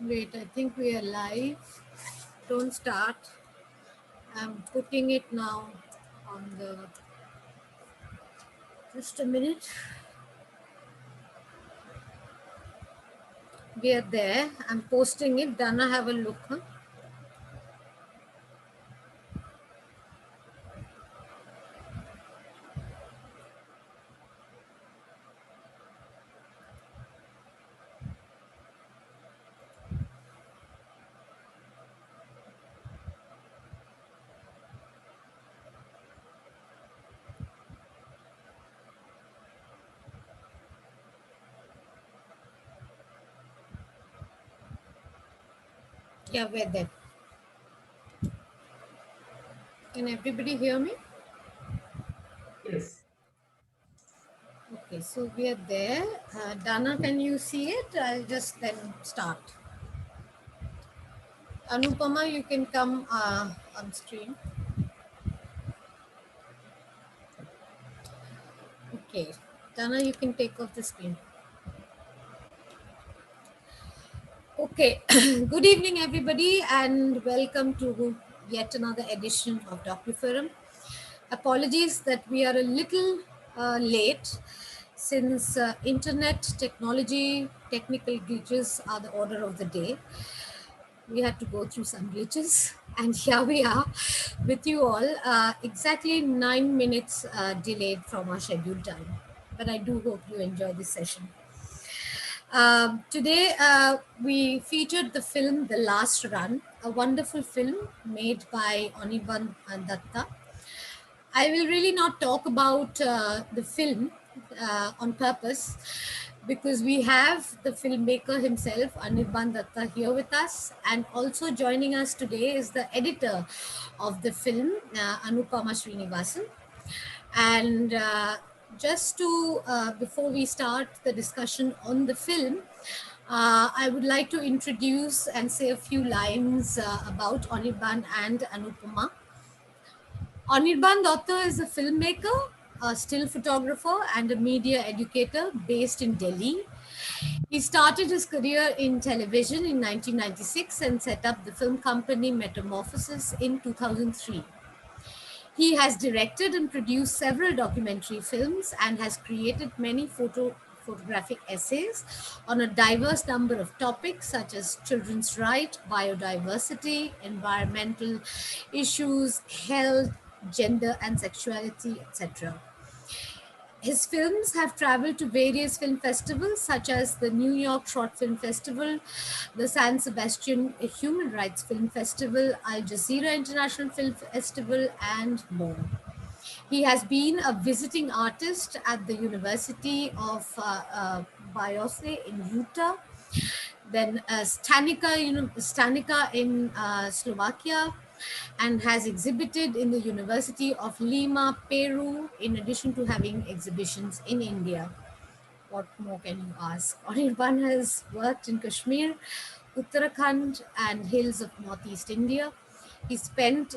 Wait, I think we are live. Don't start. I'm putting it now on the. Just a minute. We are there. I'm posting it. Dana, have a look. Huh? Yeah, we're there. Can everybody hear me? Yes. Okay, so we are there. Dana, can you see it? I'll just then start. Anupama, you can come on screen. Okay. Dana, you can take off the screen. Okay, good evening, everybody, and welcome to yet another edition of Docu-Forum. Apologies that we are a little late since internet technology, technical glitches are the order of the day. We had to go through some glitches, and here we are with you all, exactly 9 minutes delayed from our scheduled time. But I do hope you enjoy this session. Today, we featured the film The Last Run, a wonderful film made by Anirban Datta. I will really not talk about the film on purpose because we have the filmmaker himself, Anirban Datta, here with us. And also joining us today is the editor of the film, Anupama Srinivasan. And just to, before we start the discussion on the film, I would like to introduce and say a few lines about Anirban and Anupama. Anirban Datta is a filmmaker, a still photographer, and a media educator based in Delhi. He started his career in television in 1996 and set up the film company Metamorphosis in 2003. He has directed and produced several documentary films and has created many photographic essays on a diverse number of topics such as children's rights, biodiversity, environmental issues, health, gender and sexuality, etc. His films have traveled to various film festivals such as the New York Short Film Festival, the San Sebastian Human Rights Film Festival, Al Jazeera International Film Festival, and more. He has been a visiting artist at the University of Biose in Utah, then Stanica in Slovakia, and has exhibited in the University of Lima, Peru, in addition to having exhibitions in India. What more can you ask? Anirban has worked in Kashmir, Uttarakhand, and hills of northeast India. He spent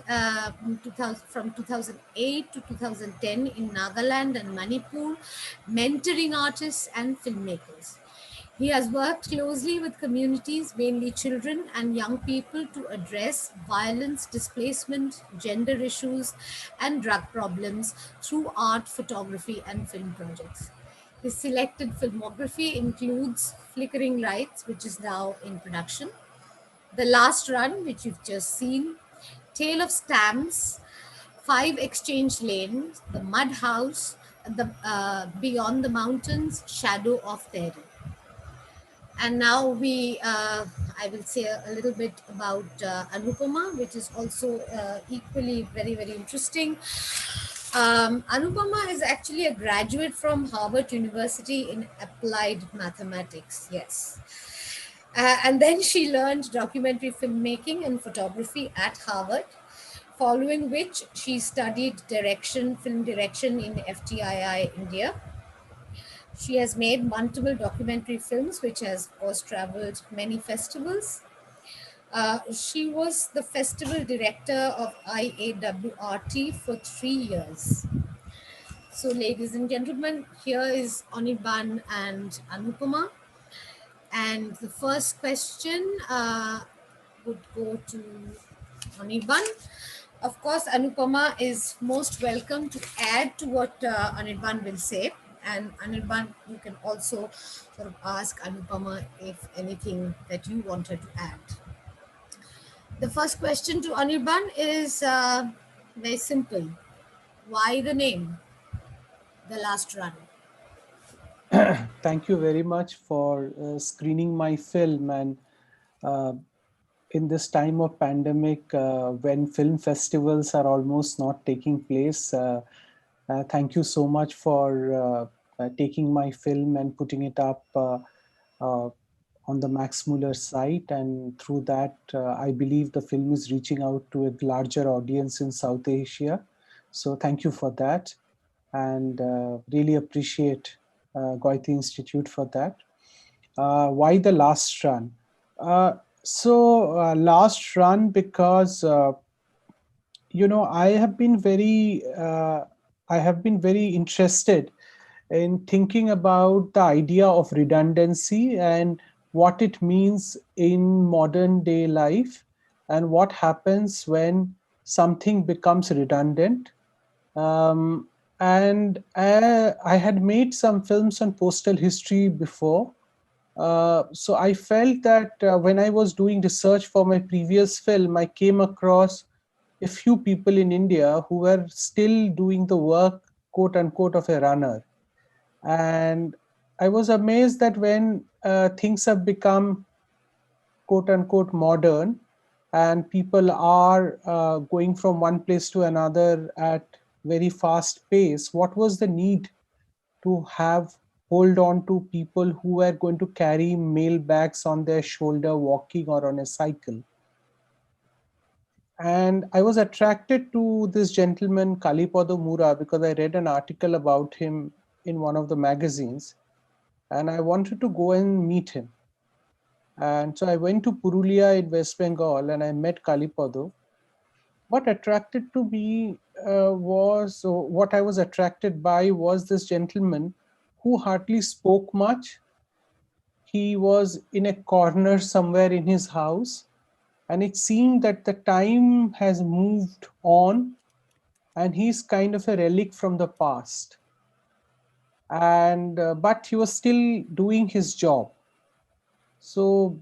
from 2008 to 2010 in Nagaland and Manipur, mentoring artists and filmmakers. He has worked closely with communities, mainly children and young people, to address violence, displacement, gender issues, and drug problems through art, photography, and film projects. His selected filmography includes Flickering Lights, which is now in production, The Last Run, which you've just seen, Tale of Stamps, Five Exchange Lanes, The Mud House, Beyond the Mountains, Shadow of Terror. And now I will say a little bit about Anupama, which is also equally very, very interesting. Anupama is actually a graduate from Harvard University in applied mathematics. Yes. And then she learned documentary filmmaking and photography at Harvard, following which she studied film direction in FTII, India. She has made multiple documentary films, which has, of course, traveled many festivals. She was the festival director of IAWRT for 3 years. So, ladies and gentlemen, here is Anirban and Anupama. And the first question would go to Anirban. Of course, Anupama is most welcome to add to what Anirban will say. And Anirban, you can also sort of ask Anupama if anything that you wanted to add. The first question to Anirban is very simple. Why the name, The Last Run? Thank you very much for screening my film. And uh, in this time of pandemic, when film festivals are almost not taking place, thank you so much for taking my film and putting it up uh, on the Max Muller site. And through that, I believe the film is reaching out to a larger audience in South Asia. So thank you for that, and really appreciate Goethe Institute for that. Why the last run? Uh, last run because I have been very interested in thinking about the idea of redundancy and what it means in modern day life, and what happens when something becomes redundant. um, and I had made some films on postal history before. So I felt that when I was doing research for my previous film, I came across a few people in India who were still doing the work, quote unquote, of a runner. And I was amazed that when things have become, quote unquote, modern, and people are going from one place to another at very fast pace, what was the need to have hold on to people who were going to carry mail bags on their shoulder walking or on a cycle? And I was attracted to this gentleman Kalipodo Mura because I read an article about him in one of the magazines, and I wanted to go and meet him. And so I went to Purulia in West Bengal and I met Kalipodo. What attracted to me what I was attracted by was this gentleman who hardly spoke much. He was in a corner somewhere in his house, and it seemed that the time has moved on, and he's kind of a relic from the past. And but he was still doing his job. So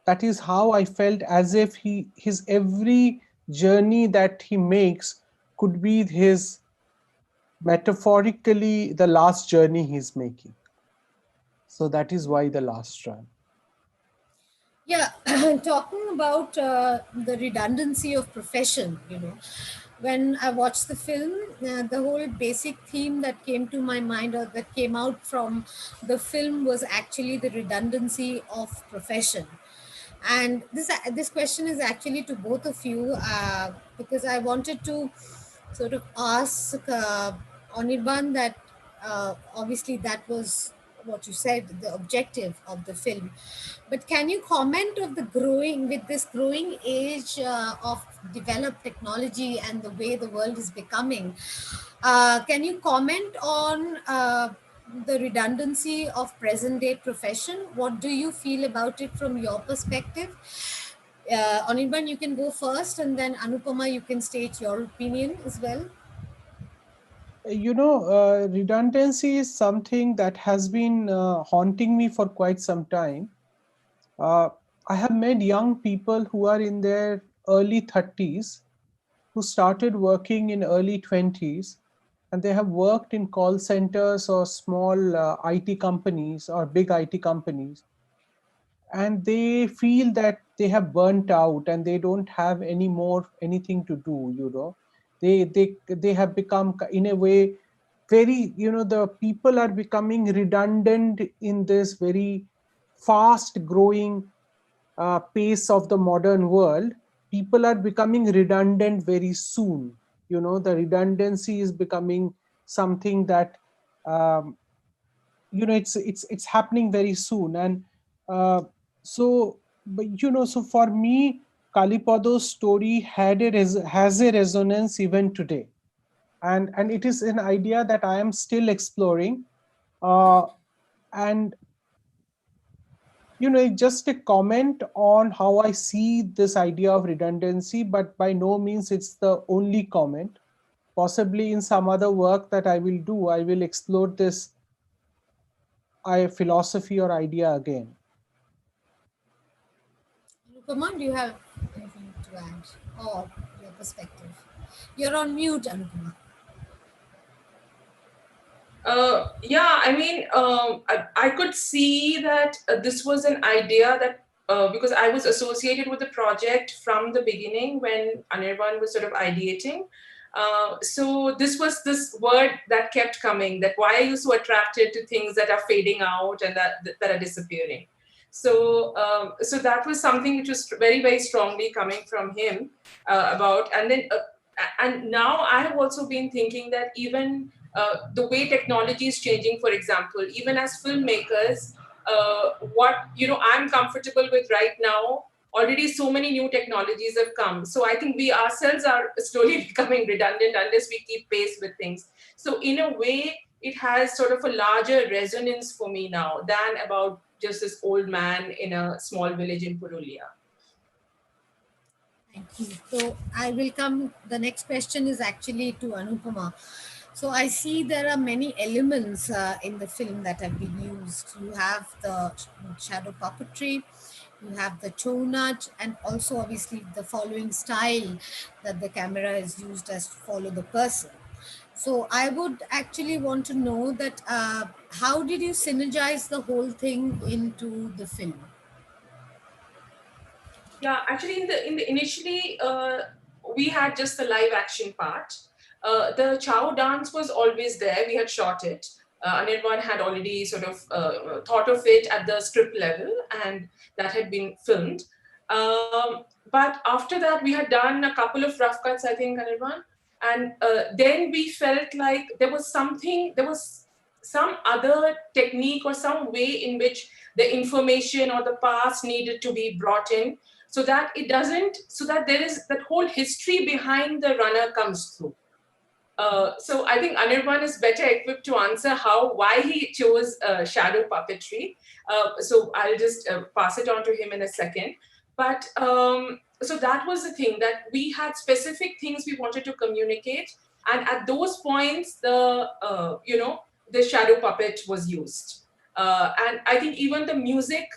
that is how I felt, as if his every journey that he makes could be his, metaphorically, the last journey he's making. So that is why the last run. Yeah, talking about the redundancy of profession, when I watched the film, the whole basic theme that came to my mind or that came out from the film was actually the redundancy of profession. And this question is actually to both of you, because I wanted to sort of ask Anirban that obviously that was what you said, the objective of the film. But can you comment of the growing with this growing age of developed technology and the way the world is becoming? Can you comment on the redundancy of present day profession? What do you feel about it from your perspective? Anirban, you can go first, and then Anupama, you can state your opinion as well. Redundancy is something that has been haunting me for quite some time. Uh, I have met young people who are in their early 30s who started working in early 20s, and they have worked in call centers or small IT companies or big IT companies, and they feel that they have burnt out and they don't have any more anything to do. They have become, in a way, very, the people are becoming redundant in this very fast growing pace of the modern world. People are becoming redundant very soon. The redundancy is becoming something that, um, it's happening very soon. And uh, so but so for me, Kalipado's story has a resonance even today. And it is an idea that I am still exploring. uh, and It's just a comment on how I see this idea of redundancy, but by no means it's the only comment. Possibly in some other work that I will do, I will explore this philosophy or idea again. Anupama, do you have anything to add or your perspective? You're on mute, Anupama. Yeah, I mean, I could see that this was an idea that because I was associated with the project from the beginning when Anirban was sort of ideating. So this was this word that kept coming, that why are you so attracted to things that are fading out and that are disappearing? So that was something which was very, very strongly coming from him about, and now I have also been thinking that even the way technology is changing, for example, even as filmmakers, what I'm comfortable with right now, already so many new technologies have come. So I think we ourselves are slowly becoming redundant unless we keep pace with things. So in a way, it has sort of a larger resonance for me now than about just this old man in a small village in Purulia. Thank you. So I will come. The next question is actually to Anupama. So I see there are many elements in the film that have been used. You have the shadow puppetry, you have the tonage, and also obviously the following style that the camera is used as to follow the person. So I would actually want to know that how did you synergize the whole thing into the film? Yeah, actually, in the initially, we had just the live action part. The Chow dance was always there. We had shot it. Anirban had already sort of thought of it at the script level, and that had been filmed. But after that, we had done a couple of rough cuts, I think, Anirban, and then we felt like there was some other technique or some way in which the information or the past needed to be brought in, so that it doesn't so that there is that whole history behind the runner comes through. So I think Anirban is better equipped to answer why he chose shadow puppetry. So I'll just pass it on to him in a second. But so that was the thing, that we had specific things we wanted to communicate, and at those points, the shadow puppet was used. And I think even the music,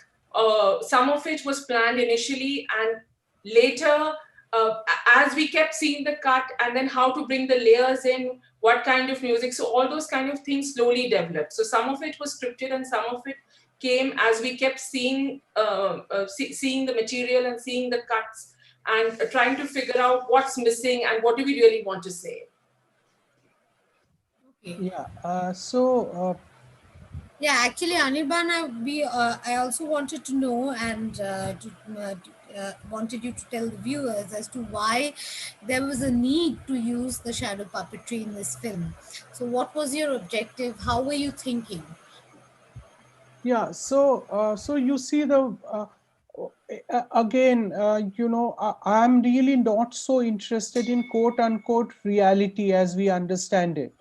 some of it was planned initially, and later, uh, as we kept seeing the cut and then how to bring the layers in, what kind of music, so all those kind of things slowly developed. So some of it was scripted and some of it came as we kept seeing the material and seeing the cuts, and trying to figure out what's missing and what do we really want to say. Okay. Yeah. Yeah, actually, Anirban, I also wanted to know and wanted you to tell the viewers as to why there was a need to use the shadow puppetry in this film. So, what was your objective? How were you thinking? Yeah. So you see again, I'm really not so interested in quote unquote reality as we understand it.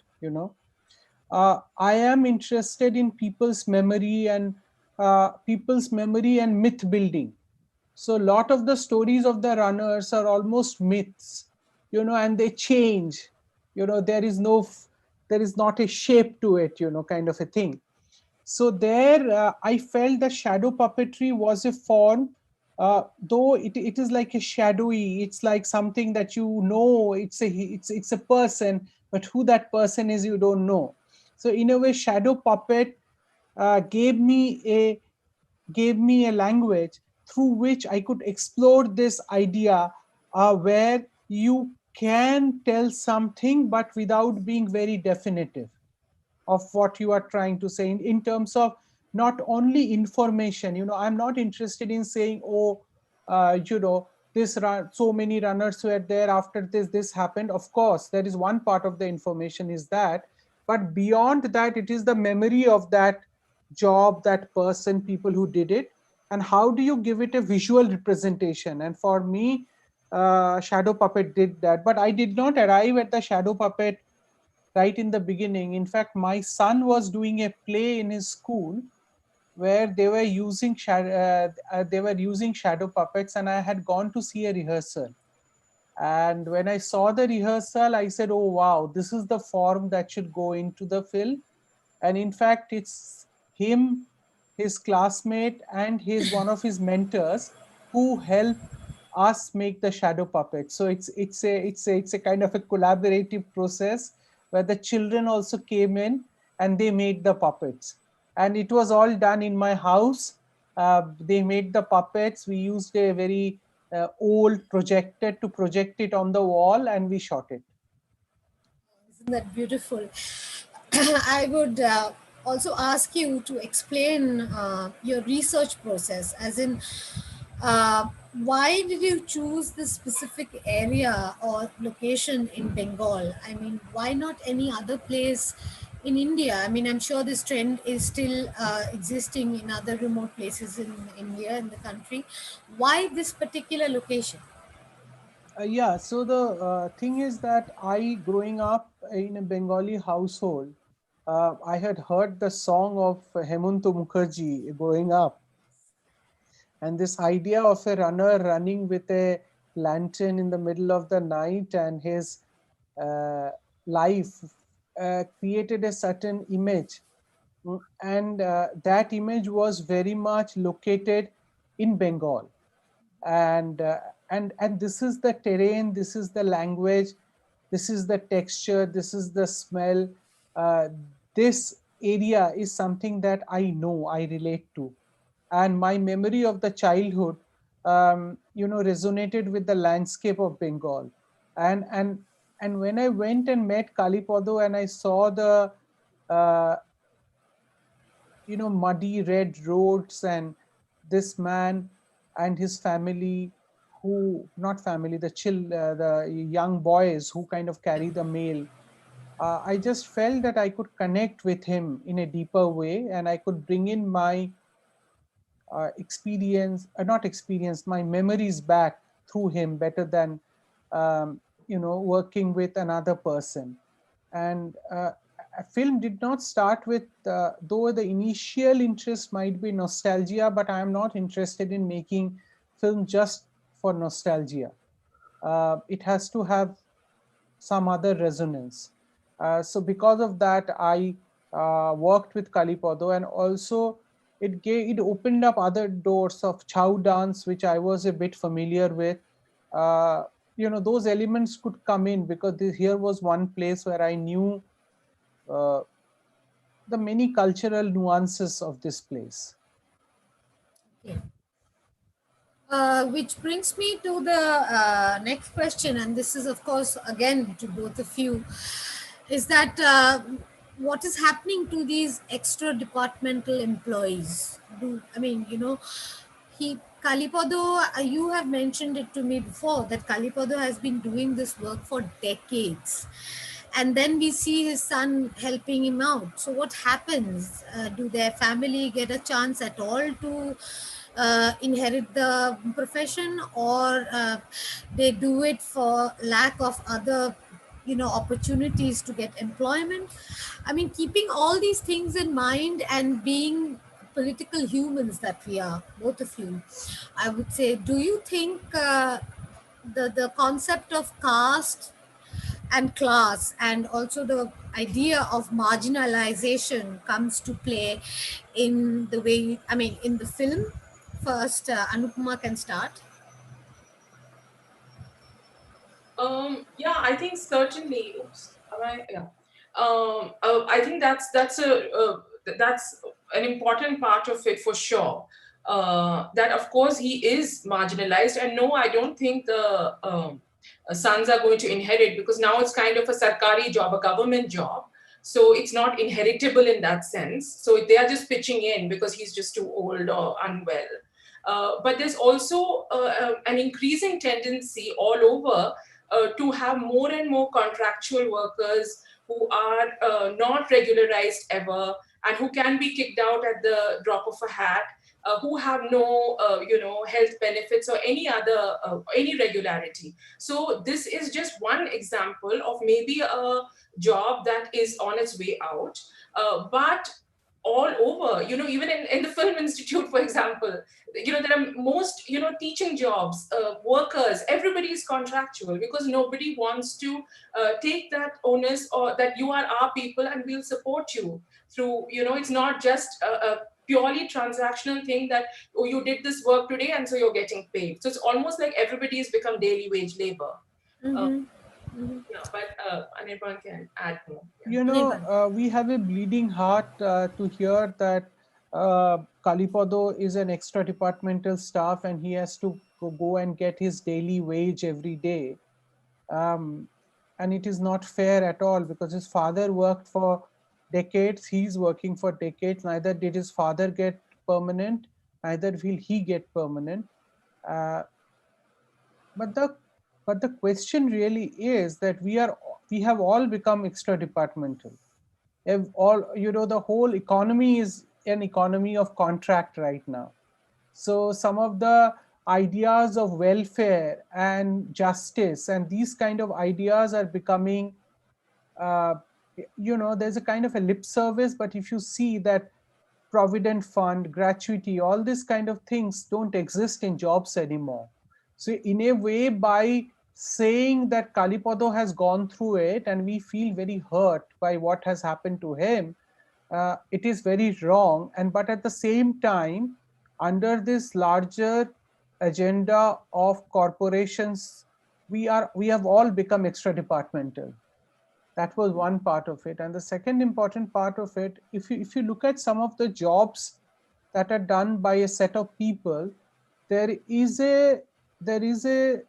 I am interested in people's memory and myth building. So a lot of the stories of the runners are almost myths, and they change. There is not a shape to it, kind of a thing. So there, I felt the shadow puppetry was a form, though it is like a shadowy. It's like something that it's a person, but who that person is, you don't know. So in a way, shadow puppet uh, gave me a gave me a language through which I could explore this idea, where you can tell something but without being very definitive of what you are trying to say in terms of not only information. I'm not interested in saying, oh, so many runners were there, after this happened. Of course, there is one part of the information is that, but beyond that, it is the memory of that job, that person, people who did it, and how do you give it a visual representation. And for me, shadow puppet did that, but I did not arrive at the shadow puppet right in the beginning. In fact, my son was doing a play in his school, where they were using shadow puppets, and I had gone to see a rehearsal. And when I saw the rehearsal, I said, "Oh wow, this is the form that should go into the film." And in fact, it's him, his classmate, and his one of his mentors who helped us make the shadow puppet. So it's a kind of a collaborative process where the children also came in and they made the puppets, and it was all done in my house. They made the puppets. We used a very old projector to project it on the wall, and we shot it. Isn't that beautiful? I would also ask you to explain your research process, as in, why did you choose this specific area or location in Bengal? I mean, why not any other place in India? I mean, I'm sure this trend is still existing in other remote places in India, in the country. Why this particular location? Yeah, so the thing is that I, growing up in a Bengali household, I had heard the song of Hemanto Mukherjee growing up, and this idea of a runner running with a lantern in the middle of the night and his uh, life created a certain image. And that image was very much located in Bengal. And and this is the terrain, this is the language, this is the texture, this is the smell. uh, this area is something that I know, I relate to, and my memory of the childhood resonated with the landscape of Bengal. And and and when I went and met Kalipodo and I saw the uh, muddy red roads, and this man and his family, who, not family, the young boys who kind of carry the mail. I just felt that I could connect with him in a deeper way, and I could bring in my not experience, my memories back through him better than working with another person. And a film did not start with, though the initial interest might be nostalgia, but I am not interested in making film just for nostalgia. It has to have some other resonance. So because of that, I worked with Kalipodo, and also it opened up other doors of chow dance, which I was a bit familiar with. Uh, those elements could come in because here was one place where I knew uh, the many cultural nuances of this place. Okay. Which brings me to the next question, and this is, of course, again to both of you, is that what is happening to these extra departmental employees? I mean, he Kalipodo, you have mentioned it to me before that Kalipodo has been doing this work for decades, and then we see his son helping him out. So what happens? Do their family get a chance at all to inherit the profession, or they do it for lack of other opportunities to get employment? I mean, keeping all these things in mind and being political humans that we are, both of you, I would say, do you think the concept of caste and class, and also the idea of marginalization, comes to play in the way, I mean, in the film? First, Anupama can start. Yeah, I think certainly. Oops, am I? Yeah. I think that's an important part of it for sure. That of course he is marginalized, and no, I don't think the sons are going to inherit, because now it's kind of a sarkari job, a government job. So it's not inheritable in that sense. So they are just pitching in because he's just too old or unwell. But there's also an increasing tendency all over to have more and more contractual workers who are not regularized ever, and who can be kicked out at the drop of a hat, who have no health benefits or any other any regularity. So this is just one example of maybe a job that is on its way out. But all over, even in the film institute, for example. There are most, teaching jobs, workers, everybody is contractual, because nobody wants to take that onus, or that you are our people and we'll support you through, it's not just a purely transactional thing that, oh, you did this work today and so you're getting paid. So it's almost like everybody has become daily wage labor. uh, Mm-hmm. Mm-hmm. yeah, but Anirban can add more. Yeah. Anirban. We have a bleeding heart to hear that Kalipodo is an extra departmental staff and he has to go and get his daily wage every day. Um, and it is not fair at all, because his father worked for decades, he's working for decades. Neither did his father get permanent, neither will he get permanent. Uh, but the but the question really is that we have all become extra departmental. All, the whole economy is an economy of contract right now. So some of the ideas of welfare and justice and these kind of ideas are becoming, uh, there's a kind of a lip service, but if you see that provident fund, gratuity, all these kind of things don't exist in jobs anymore. So in a way, by saying that Kalipodo has gone through it and we feel very hurt by what has happened to him, it is very wrong. And but at the same time, under this larger agenda of corporations, we have all become extra departmental. That was one part of it. And the second important part of it, if you look at some of the jobs that are done by a set of people, there is a there is a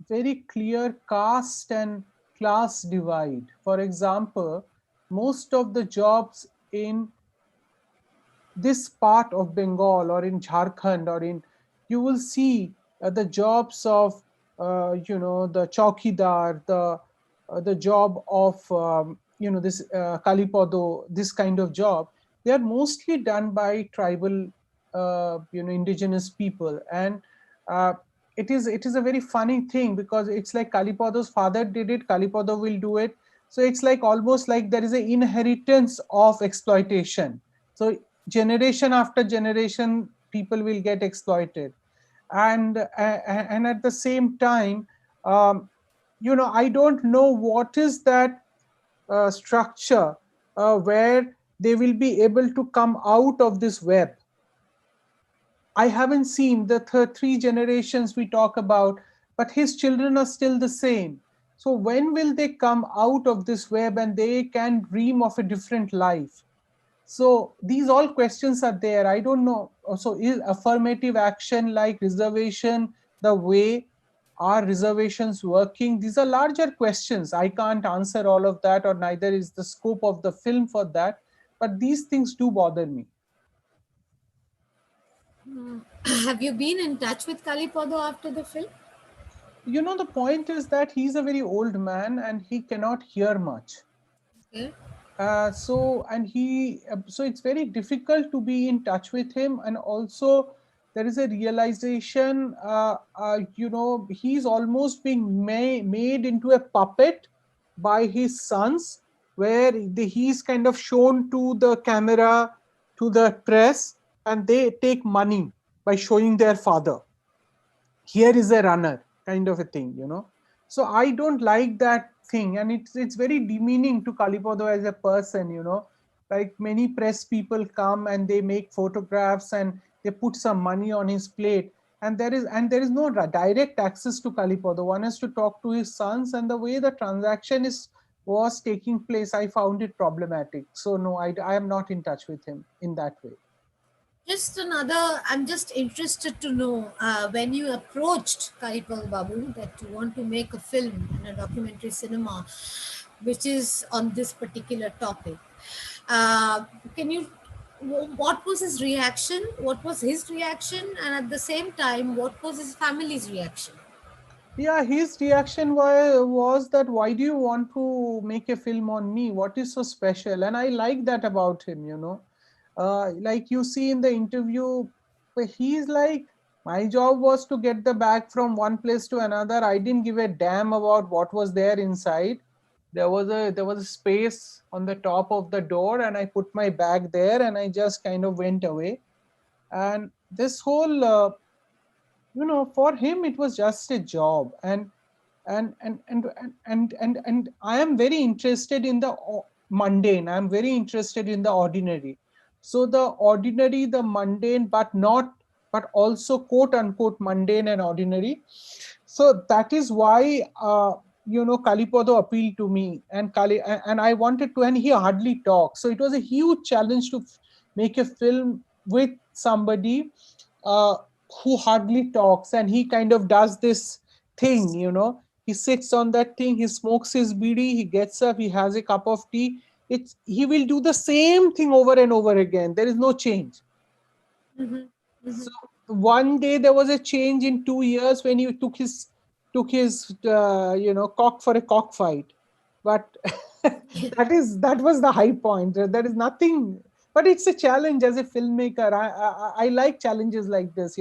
very clear caste and class divide. For example, most of the jobs in this part of Bengal or in Jharkhand or in, you will see the jobs of, the chowkidar, the job of, this Kalipodo, this kind of job. They are mostly done by tribal, indigenous people. And uh, it is a very funny thing, because it's like Kalipodo's father did it, Kalipodo will do it. So it's like almost like there is an inheritance of exploitation. So generation after generation, people will get exploited. And at the same time, I don't know what is that structure where they will be able to come out of this web. I haven't seen the three generations we talk about, but his children are still the same. So when will they come out of this web and they can dream of a different life? So these all questions are there. I don't know. So is affirmative action like reservation the way? Are reservations working? These are larger questions. I can't answer all of that, or neither is the scope of the film for that. But these things do bother me. Have you been in touch with Kalipodo after the film? The point is that he's a very old man and he cannot hear much. Okay. So it's very difficult to be in touch with him. And also there is a realization, he's almost being made into a puppet by his sons, where he's kind of shown to the camera, to the press, and they take money by showing their father. Here is a runner, kind of a thing. So I don't like that thing, and it's very demeaning to Kalipodo as a person. Like many press people come and they make photographs and they put some money on his plate, and there is no direct access to Kalipodo. One has to talk to his sons, and the way the transaction was taking place, I found it problematic. So no, I am not in touch with him in that way. Just another, I'm just interested to know when you approached Karipal Babu that you want to make a film and a documentary cinema which is on this particular topic. Uh, can you, what was his reaction? What was his reaction? And at the same time, what was his family's reaction? Yeah, his reaction was that, why do you want to make a film on me? What is so special? And I like that about him. Like you see in the interview, he's like, my job was to get the bag from one place to another. I didn't give a damn about what was there inside. There was a space on the top of the door, and I put my bag there, and I just kind of went away. And this whole for him it was just a job. And I am very interested in the mundane. I'm very interested in the ordinary. So the ordinary, the mundane, but also quote unquote mundane and ordinary. So that is why Kalipodo appealed to me, and I wanted to, and he hardly talks. So it was a huge challenge to make a film with somebody uh, who hardly talks, and he kind of does this thing. He sits on that thing, he smokes his bidi, he gets up, he has a cup of tea. He will do the same thing over and over again. There is no change. Mm-hmm. So one day there was a change in 2 years when he took his cock for a cockfight. But that was the high point. There is nothing, but it's a challenge as a filmmaker. I like challenges like this.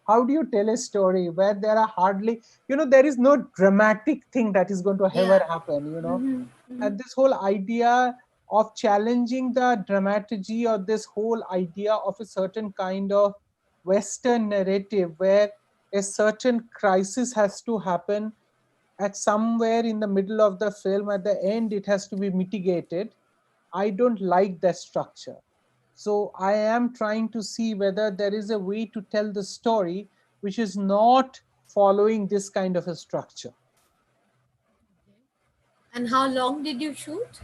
How do you tell a story where there are hardly, there is no dramatic thing that is going to ever Yeah. happen. Mm-hmm. And this whole idea of challenging the dramaturgy, or this whole idea of a certain kind of Western narrative where a certain crisis has to happen at somewhere in the middle of the film, at the end it has to be mitigated. I don't like that structure. So I am trying to see whether there is a way to tell the story which is not following this kind of a structure. And how long did you shoot?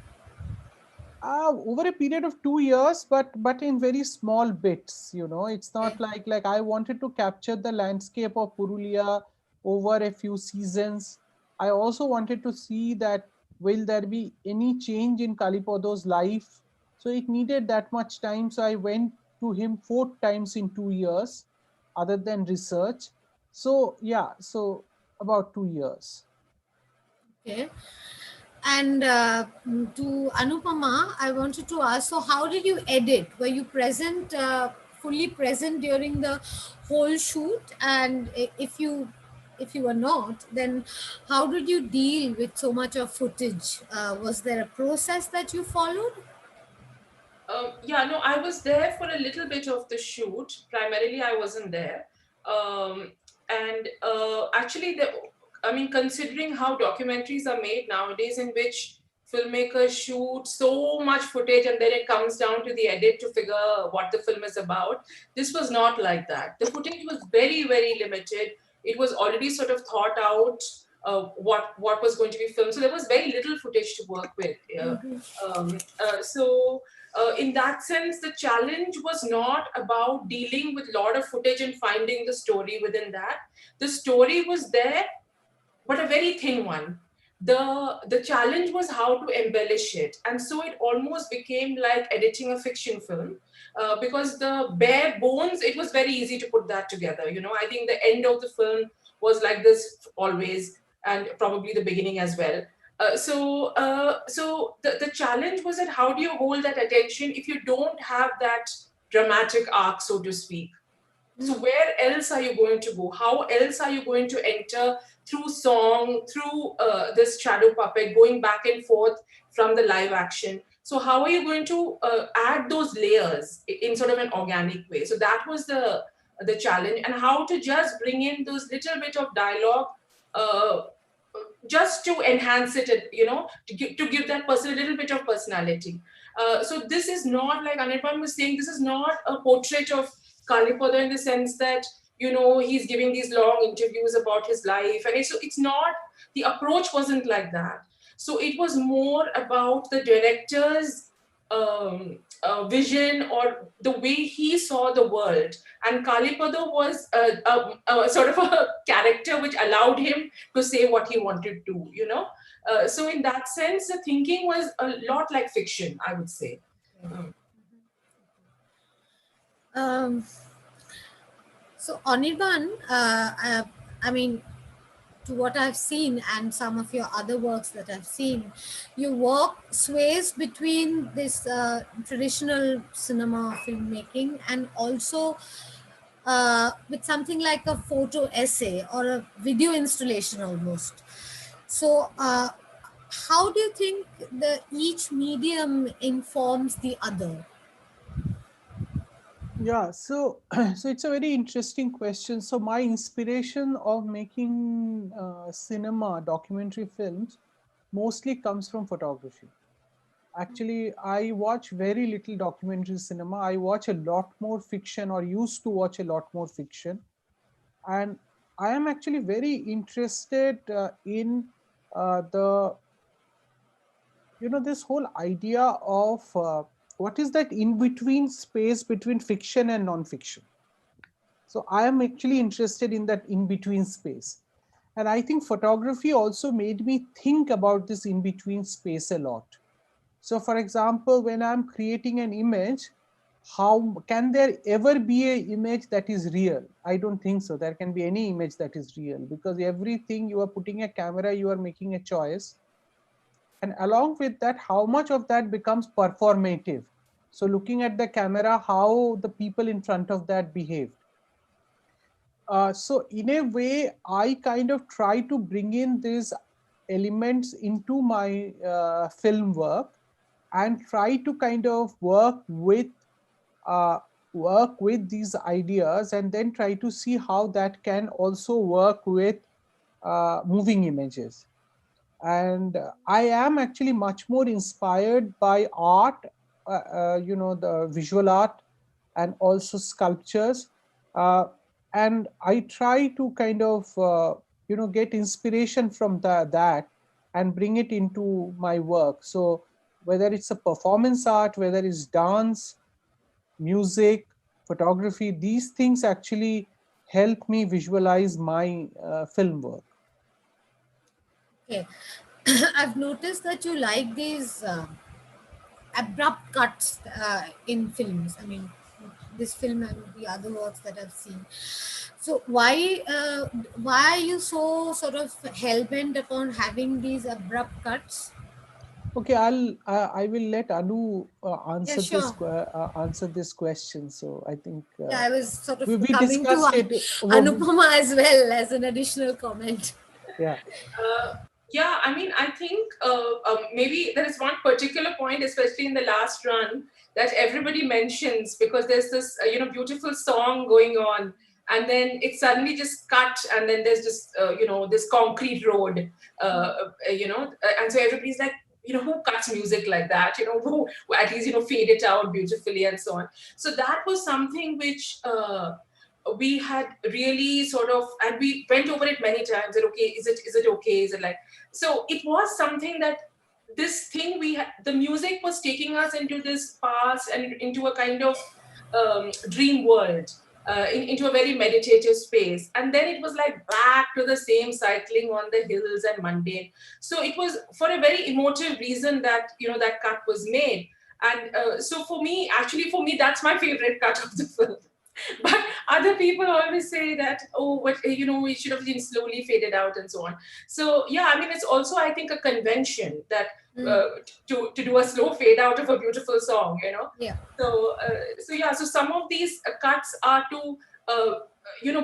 Over a period of 2 years, but in very small bits. It's not Okay. like I wanted to capture the landscape of Purulia over a few seasons. I also wanted to see that will there be any change in Kalipodo's life. So it needed that much time. So I went to him 4 times in 2 years, other than research. So yeah, so about 2 years. Okay. And to Anupama, I wanted to ask, so how did you edit? Were you present, fully present during the whole shoot? And if you were not, then how did you deal with so much of footage? Was there a process that you followed? Yeah, no, I was there for a little bit of the shoot. Primarily, I wasn't there. And actually, I mean, considering how documentaries are made nowadays, in which filmmakers shoot so much footage and then it comes down to the edit to figure what the film is about, this was not like that. The footage was very, very limited. It was already sort of thought out what was going to be filmed. So there was very little footage to work with. So in that sense, the challenge was not about dealing with a lot of footage and finding the story within that. The story was there, but a very thin one. The challenge was how to embellish it, and so it almost became like editing a fiction film, because the bare bones, it was very easy to put that together. I think the end of the film was like this always, and probably the beginning as well. So the challenge was that how do you hold that attention if you don't have that dramatic arc, so to speak? So where else are you going to go? How else are you going to enter through song, through this shadow puppet, going back and forth from the live action? So how are you going to add those layers in sort of an organic way? So that was the challenge, and how to just bring in those little bit of dialogue. Uh, just to enhance it, to give that person a little bit of personality. So this is not, like Anirban was saying, this is not a portrait of Kalipada in the sense that he's giving these long interviews about his life, and it's not, the approach wasn't like that. So it was more about the director's vision, or the way he saw the world. And Kalipada was a sort of a character which allowed him to say what he wanted to. So in that sense, the thinking was a lot like fiction, I would say. Um, Um, so Anirban, I mean, to what I've seen and some of your other works that I've seen, your work sways between this traditional cinema filmmaking and also with something like a photo essay or a video installation almost. So, How do you think the each medium informs the other? Yeah, so so it's a very interesting question. So my inspiration of making cinema, documentary films, mostly comes from photography. Actually, I watch very little documentary cinema. I watch a lot more fiction, or used to watch a lot more fiction. And I am actually very interested in the, this whole idea of what is that in between space between fiction and non-fiction. So I am actually interested in that in between space. And I think photography also made me think about this in between space a lot. So, for example, when I'm creating an image, how can there ever be an image that is real? I don't think so. There can be any image that is real, because everything you are putting a camera, you are making a choice. And along with that, how much of that becomes performative? So, looking at the camera, how the people in front of that behaved. So in a way, I kind of try to bring in these elements into my film work, and try to kind of uh, work with these ideas, and then try to see how that can also work with moving images. And I am actually much more inspired by art, the visual art, and also sculptures. uh, and I try to kind of get inspiration from that, and bring it into my work. So whether it's a performance art, whether it's dance, music, photography, these things actually help me visualize my film work. Okay. I've noticed that you like these abrupt cuts in films. I mean, this film and the other works that I've seen. So why are you so sort of hell bent upon having these abrupt cuts? Okay, I will let Anu Yeah, sure. answer this question. So I think Yeah, I was sort of we coming to discussed it. Anupama as well as an additional comment. Yeah. Uh, yeah, I mean, I think maybe there is one particular point, especially in the last run, that everybody mentions because there's this beautiful song going on, and then it suddenly just cut, and then there's just this concrete road, and so everybody's like. Who cuts music like that? Who at least fade it out beautifully and so on. So that was something which we had really sort of, and we went over it many times, that okay, is it okay, is it like, so it was something that this thing we had, the music was taking us into this past and into a kind of dream world, into a very meditative space, and then it was like back to the same cycling on the hills and mundane. So it was for a very emotive reason that that cut was made. And so for me that's my favorite cut of the film. But other people always say that, oh, what, it should have been slowly faded out and so on. So yeah, I mean, it's also, I think, a convention that Mm, to do a slow fade out of a beautiful song, yeah. so so yeah, so some of these cuts are to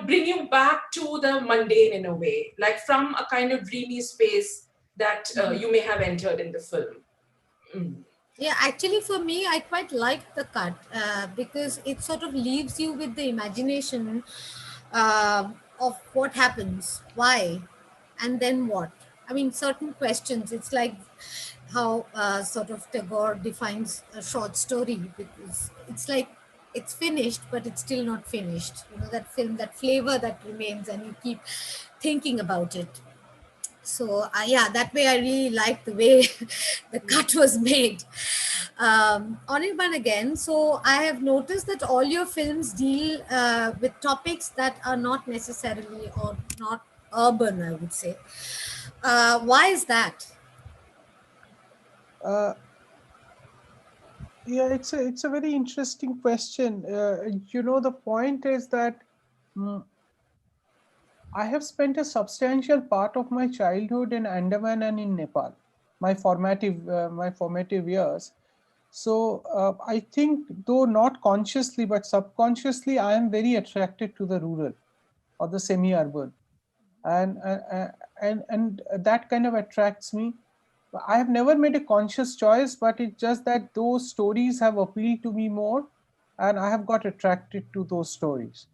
bring you back to the mundane in a way, like from a kind of dreamy space that you may have entered in the film. Mm. Yeah, actually, for me, I quite like the cut because it sort of leaves you with the imagination of what happens, why, and then what. I mean, certain questions. It's like how sort of Tagore defines a short story, because it's like it's finished, but it's still not finished. You know, that film, that flavor that remains, and you keep thinking about it. So yeah, that way I really like the way the cut was made. Anirban, again, so I have noticed that all your films deal with topics that are not necessarily or not urban, I would say. Why is that? Uh, yeah, it's a very interesting question. The point is that mm, I have spent a substantial part of my childhood in Andaman and in Nepal, my formative years. So I think, though not consciously but subconsciously, I am very attracted to the rural or the semi-urban, and and that kind of attracts me. I have never made a conscious choice, but it's just that those stories have appealed to me more, and I have got attracted to those stories.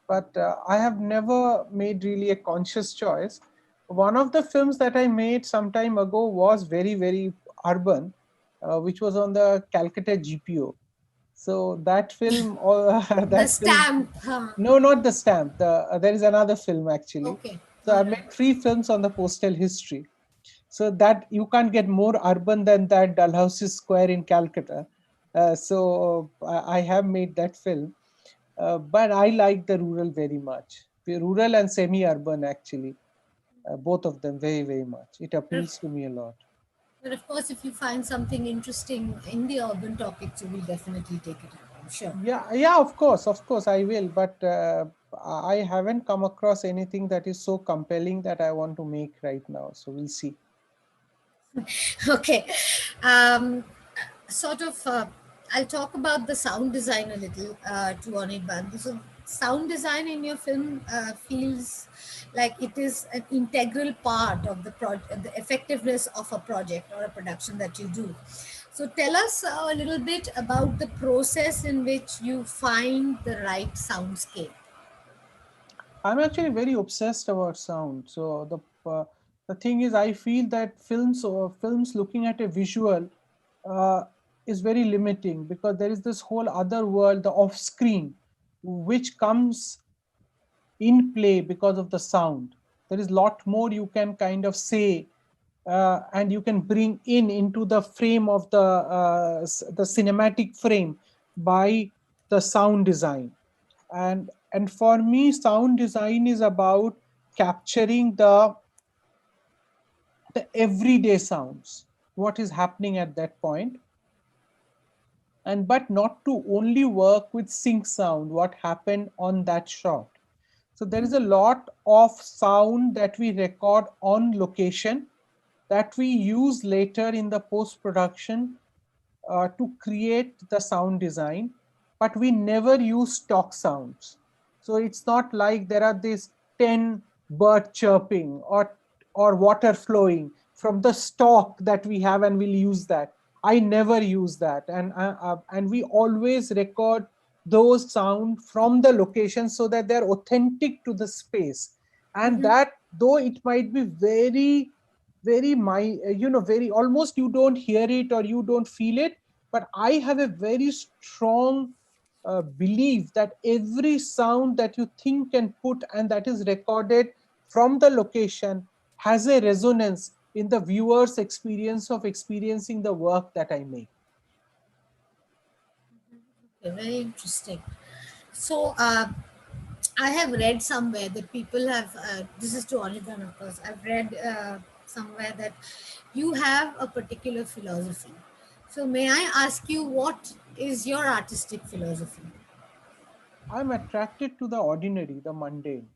But I have never made really a conscious choice. One of the films that I made some time ago was very, very urban, which was on the Calcutta GPO. So that film, or The that film, stamp. Huh. no, not the stamp. There is another film actually. Okay. So All I right. made three films on the postal history, so that you can't get more urban than that Dalhousie Square in Calcutta. So I have made that film, but I like the rural very much. The rural and semi-urban actually, both of them very, very much. It appeals to me a lot. But of course, if you find something interesting in the urban topics, you will definitely take it up, I'm sure. Yeah, yeah, of course, I will. But I haven't come across anything that is so compelling that I want to make right now. So we'll see. Okay. Um, sort of, I'll talk about the sound design a little to Anirban. So, sound design in your film feels like it is an integral part of the effectiveness of a project or a production that you do. So, tell us a little bit about the process in which you find the right soundscape. I'm actually very obsessed about sound. So the thing is, I feel that films looking at a visual uh, is very limiting, because there is this whole other world, the off screen, which comes in play because of the sound. There is a lot more you can kind of say, and you can bring into the frame of the cinematic frame by the sound design. And for me, sound design is about capturing the everyday sounds, what is happening at that point, and but not to only work with sync sound, what happened on that shot. So there is a lot of sound that we record on location that we use later in the post production to create the sound design, but we never use stock sounds. So it's not like there are these 10 bird chirping or water flowing from the stock that we have and we'll use that. I never use that, and we always record those sound from the location so that they're authentic to the space, and that though it might be very, very very almost you don't hear it or you don't feel it, but I have a very strong belief that every sound that you think and put and that is recorded from the location has a resonance in the viewer's experience of experiencing the work that I make. Okay, very interesting. So, I have read somewhere that people have, this is to Anidan, of course, I've read somewhere that you have a particular philosophy. So, may I ask you, what is your artistic philosophy? I'm attracted to the ordinary, the mundane.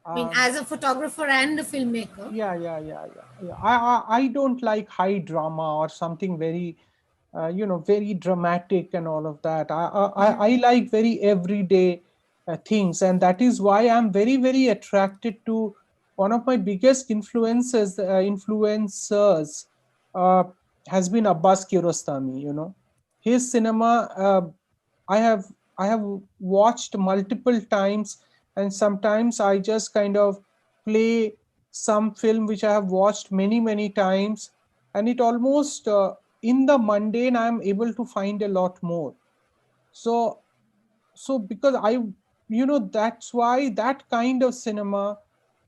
I mean, um, as a photographer and a filmmaker. yeah. I don't like high drama or something very very dramatic and all of that. I like very everyday things, and that is why I'm very, very attracted to one of my biggest influencers uh, has been Abbas Kiarostami. His cinema, I have I have watched multiple times, and sometimes I just kind of play some film which I have watched many, many times, and it almost in the mundane I am able to find a lot more. So so because that's why that kind of cinema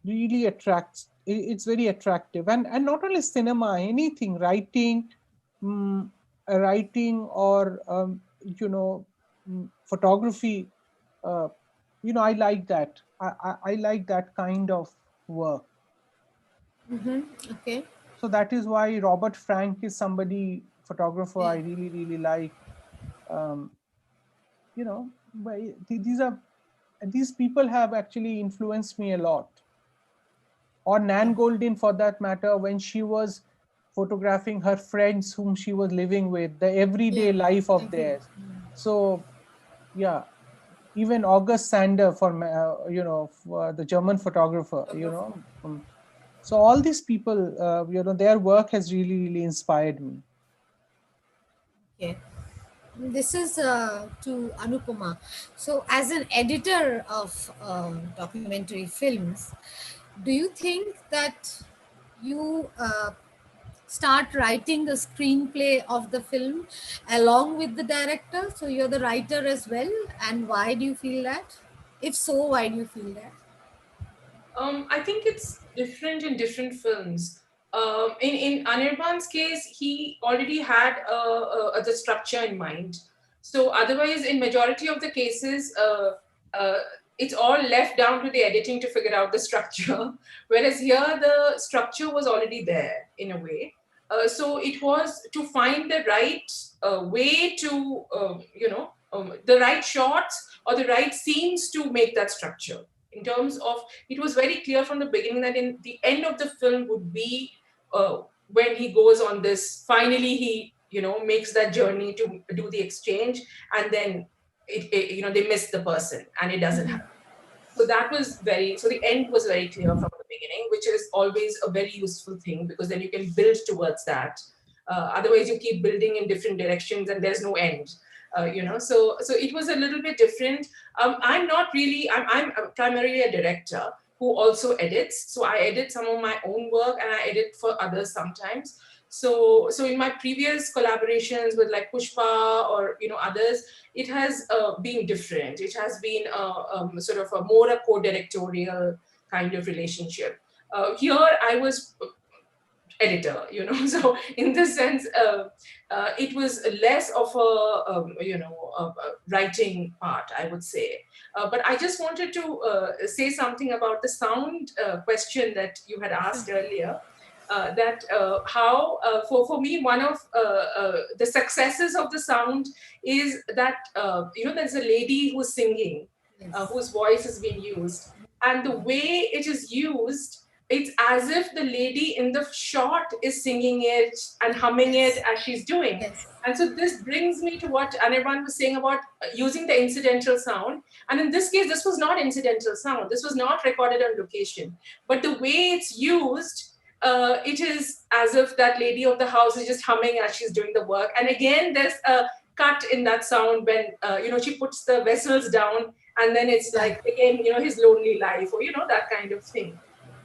really attracts. It's very attractive, and not only cinema, anything, writing, mm, writing, or photography. uh, I like that. I like that kind of work. Okay. So that is why Robert Frank is somebody, photographer, Yeah. I really, really like. um, but these people have actually influenced me a lot. Or Yeah. Nan Goldin, for that matter, when she was photographing her friends whom she was living with, the Yeah. everyday life of Agree. theirs. So yeah, even August Sander, for for the German photographer, Photographer. So all these people, their work has really inspired me. Okay. This is to Anupama. So, as an editor of documentary films, do you think that you start writing the screenplay of the film along with the director? So, you're the writer as well. And why do you feel that? If so, why do you feel that? I think it's different in different films. In Anirban's case, he already had the structure in mind. So otherwise, in majority of the cases, it's all left down to the editing to figure out the structure. Whereas here, the structure was already there in a way. So it was to find the right way to, the right shots or the right scenes to make that structure. In terms of, it was very clear from the beginning that in the end of the film would be when he goes on this, finally he makes that journey to do the exchange, and then they miss the person and it doesn't happen. So that was very, so the end was very clear from the beginning, which is always a very useful thing, because then you can build towards that. Otherwise you keep building in different directions and there's no end. So it was a little bit different. I'm not really, I'm primarily a director who also edits. So I edit some of my own work and I edit for others sometimes. So in my previous collaborations with like Pushpa or others, it has been different. It has been sort of a more a co-directorial kind of relationship. Here I was editor, so in this sense, it was less of a writing part, I would say. But I just wanted to say something about the sound question that you had Sure. asked earlier. That how for me, one of the successes of the sound is that there's a lady who's singing, Yes. whose voice is being used, and the way it is used, it's as if the lady in the shot is singing it and humming it Yes. as she's doing. Yes. And so this brings me to what Anirban was saying about using the incidental sound. And in this case, this was not incidental sound. This was not recorded on location. But the way it's used, it is as if that lady of the house is just humming as she's doing the work. And again, there's a cut in that sound when, she puts the vessels down, and then it's Yeah. like, again, his lonely life, or, that kind of thing.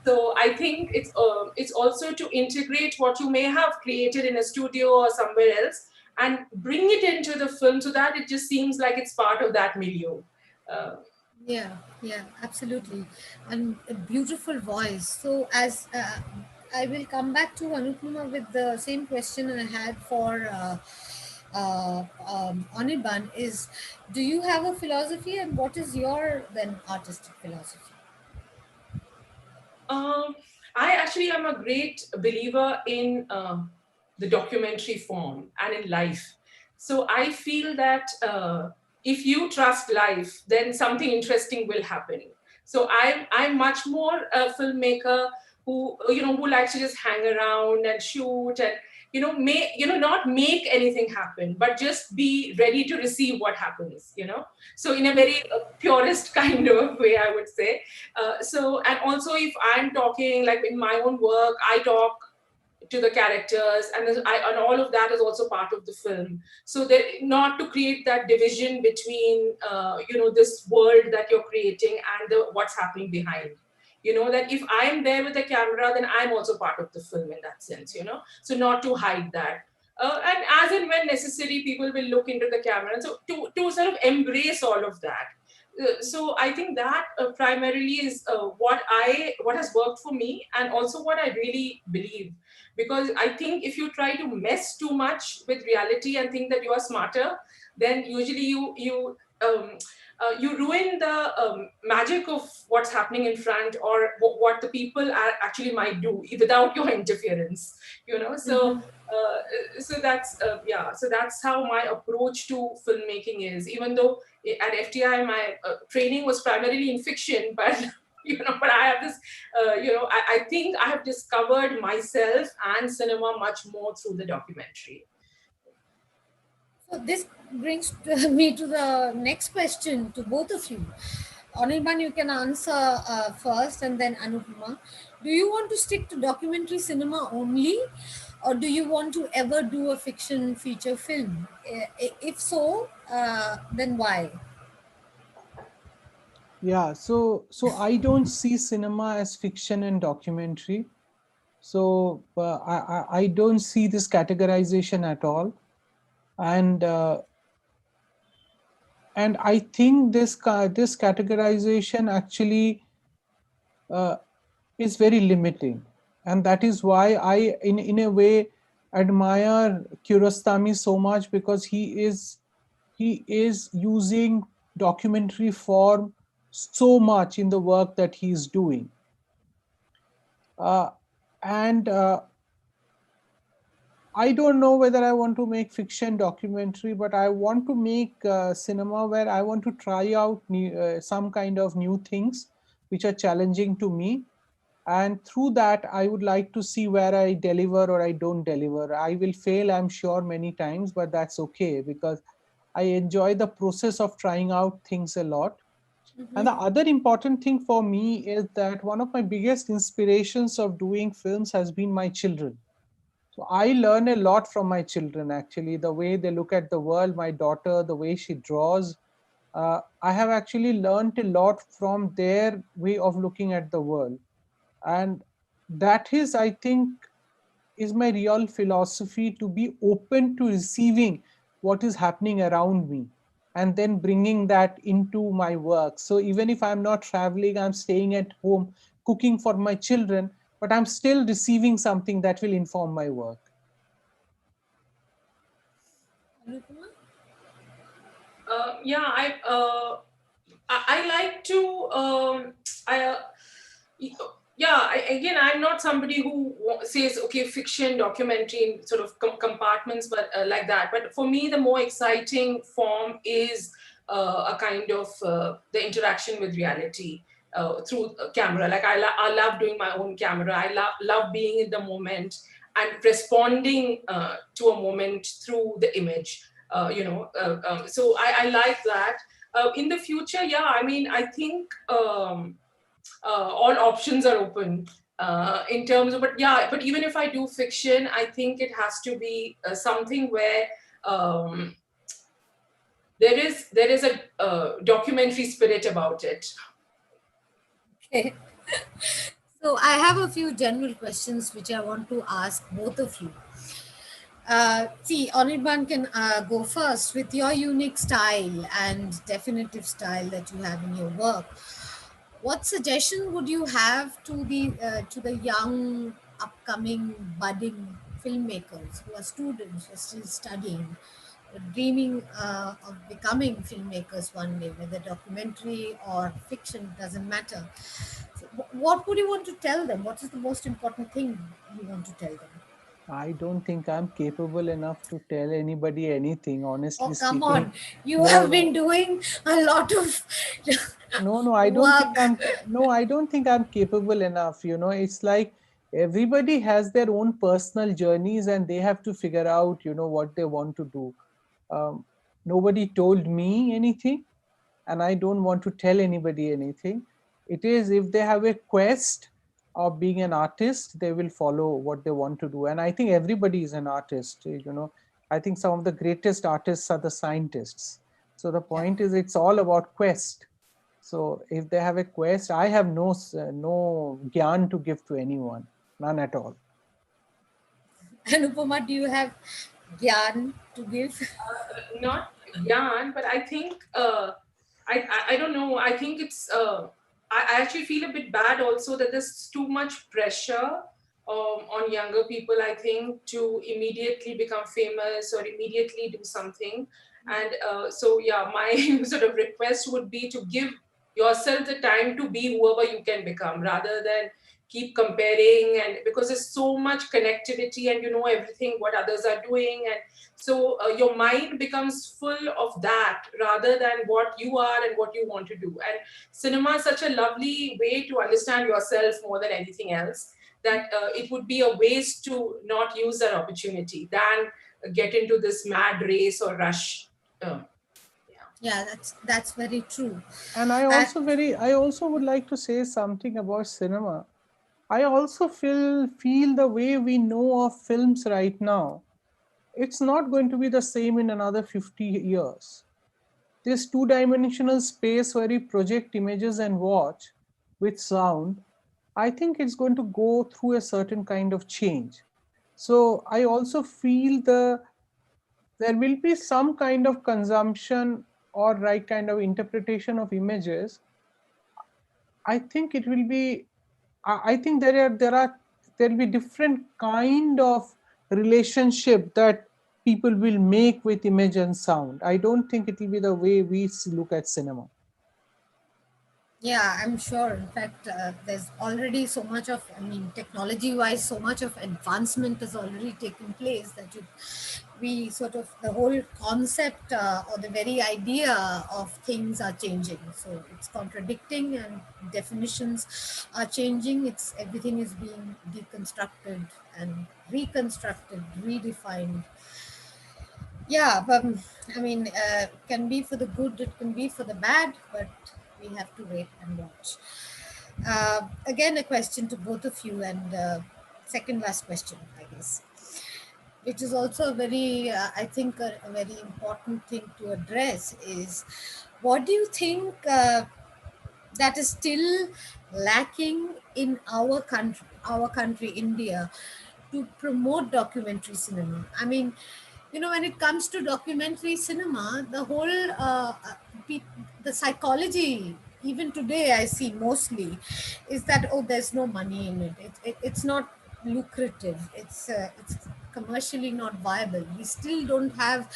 So I think it's also to integrate what you may have created in a studio or somewhere else and bring it into the film, so that it just seems like it's part of that milieu. Uh, Yeah, yeah, absolutely. And a beautiful voice. So, as I will come back to Anupama with the same question I had for Anirban is, do you have a philosophy, and what is your then artistic philosophy? Um, I actually am a great believer in the documentary form and in life. So I feel that if you trust life, then something interesting will happen. So I'm much more a filmmaker who likes to just hang around and shoot and may not make anything happen, but just be ready to receive what happens. So in a very purist kind of way, I would say. And also, if I'm talking like in my own work, I talk to the characters, and all of that is also part of the film. So that, not to create that division between this world that you're creating and the what's happening behind. That if I'm there with the camera, then I'm also part of the film in that sense. So not to hide that. And as and when necessary, people will look into the camera. And so to sort of embrace all of that. So I think that primarily is what has worked for me, and also what I really believe. Because I think if you try to mess too much with reality and think that you are smarter, then usually you ruin the magic of what's happening in front, or what the people actually might do without your interference. So that's so that's how my approach to filmmaking is. Even though at FTI my training was primarily in fiction, but but I have this I think I have discovered myself and cinema much more through the documentary. So this brings me to the next question to both of you. Anirban, you can answer first, and then Anupama. Do you want to stick to documentary cinema only, or do you want to ever do a fiction feature film? If so, then why? Yeah, so I don't see cinema as fiction and documentary. So I don't see this categorization at all. And I think this categorization actually uh, is very limiting, and that is why I, in a way, admire Kiarostami so much, because he is using documentary form so much in the work that he is doing. Uh, and I don't know whether I want to make fiction documentary, but I want to make cinema where I want to try out some kind of new things which are challenging to me. And through that, I would like to see where I deliver or I don't deliver. I will fail, I'm sure, many times, but that's okay, because I enjoy the process of trying out things a lot. And the other important thing for me is that one of my biggest inspirations of doing films has been my children. So I learn a lot from my children, actually, the way they look at the world. My daughter, the way she draws, I have actually learned a lot from their way of looking at the world. And that is, I think, is my real philosophy, to be open to receiving what is happening around me and then bringing that into my work. So even if I'm not traveling, I'm staying at home cooking for my children, but I'm still receiving something that will inform my work. Anupama? Yeah, I like to I y- yeah, again, I'm not somebody who says okay, fiction documentary in sort of compartments, but like that. But for me, the more exciting form is a kind of the interaction with reality through camera. Like I love doing my own camera. I love being in the moment and responding to a moment through the image. So I like that. In the future, yeah, I mean, I think all options are open in terms of, but yeah, but even if I do fiction, I think it has to be something where um, there is a documentary spirit about it. Okay. So I have a few general questions which I want to ask both of you. See, Anirban can go first with your unique style and definitive style that you have in your work. What suggestion would you have to the young, upcoming, budding filmmakers who are students, who are still studying, dreaming of becoming filmmakers one day, whether documentary or fiction, doesn't matter. So what would you want to tell them? What is the most important thing you want to tell them? I don't think I'm capable enough to tell anybody anything, Oh, honestly come speaking. on. You No, have been no, doing a lot of no, I don't think work. I don't think I'm capable enough. It's like everybody has their own personal journeys and they have to figure out, what they want to do. Um, Nobody told me anything, and I don't want to tell anybody anything. It is, if they have a quest of being an artist, they will follow what they want to do. And I think everybody is an artist. I think some of the greatest artists are the scientists. So the Yeah. point is, it's all about quest. So if they have a quest, I have no gyan to give to anyone, none at all. Anupama, do you have gyan to give? Not yarn, but I think I don't know. I think it's I actually feel a bit bad also that there's too much pressure on younger people. I think to immediately become famous or immediately do something, and so yeah, my sort of request would be to give yourself the time to be whoever you can become, rather than keep comparing. And because there's so much connectivity and you know everything what others are doing, and so your mind becomes full of that rather than what you are and what you want to do. And cinema is such a lovely way to understand yourself more than anything else, that it would be a waste to not use that opportunity than get into this mad race or rush. Uh, yeah. Yeah, that's very true. And And I also would like to say something about cinema. I also feel the way we know of films right now, it's not going to be the same in another 50 years. This two-dimensional space where we project images and watch with sound, I think it's going to go through a certain kind of change. So I also feel there will be some kind of consumption or right kind of interpretation of images. I think it will be. I think there will be different kind of relationship that people will make with image and sound. I don't think it will be the way we look at cinema. Yeah, I'm sure. In fact, there's already so much of, I mean, technology wise, so much of advancement has already taken place that we sort of, the whole concept or the very idea of things are changing. So it's contradicting and definitions are changing. It's everything is being deconstructed and reconstructed, redefined. Yeah, but I mean, can be for the good, it can be for the bad, but we have to wait and watch. Again, a question to both of you, and second last question, I guess, which is also a very, I think, a very important thing to address is what do you think that is still lacking in our country, India, to promote documentary cinema? I mean, when it comes to documentary cinema, the whole the psychology, even today, I see mostly is that, oh, there's no money in it. It's not lucrative. It's commercially not viable. We still don't have,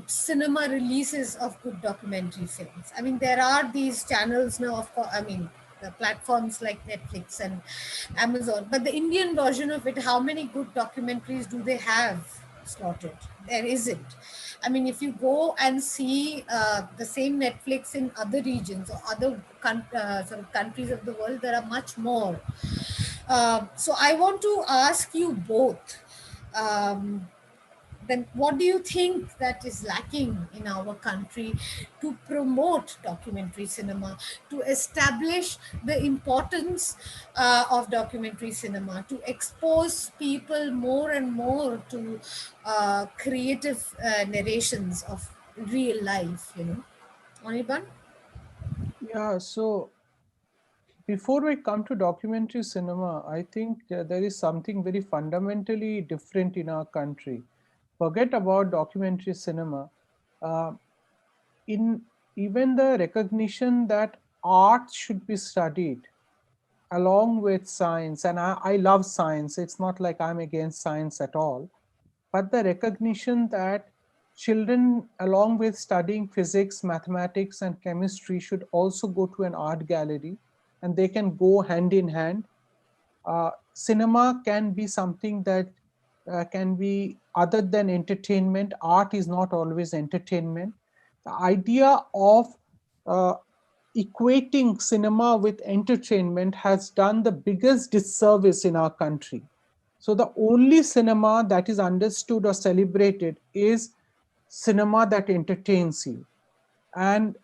cinema releases of good documentary films. I mean, there are these channels now, of course. I mean, the platforms like Netflix and Amazon, but the Indian version of it, how many good documentaries do they have slotted? There isn't. I mean, if you go and see the same Netflix in other regions or other sort of countries of the world, there are much more. So I want to ask you both. Um, then what do you think that is lacking in our country to promote documentary cinema, to establish the importance of documentary cinema, to expose people more and more to creative narrations of real life, Anirban? Yeah, so before we come to documentary cinema, I think there is something very fundamentally different in our country. Forget about documentary cinema. Uh, in even the recognition that art should be studied along with science, and I love science, it's not like I'm against science at all, but the recognition that children, along with studying physics, mathematics, and chemistry, should also go to an art gallery and they can go hand in hand. Cinema can be something that can be other than entertainment. Art is not always entertainment. The idea of uh, equating cinema with entertainment has done the biggest disservice in our country. So the only cinema that is understood or celebrated is cinema that entertains you. And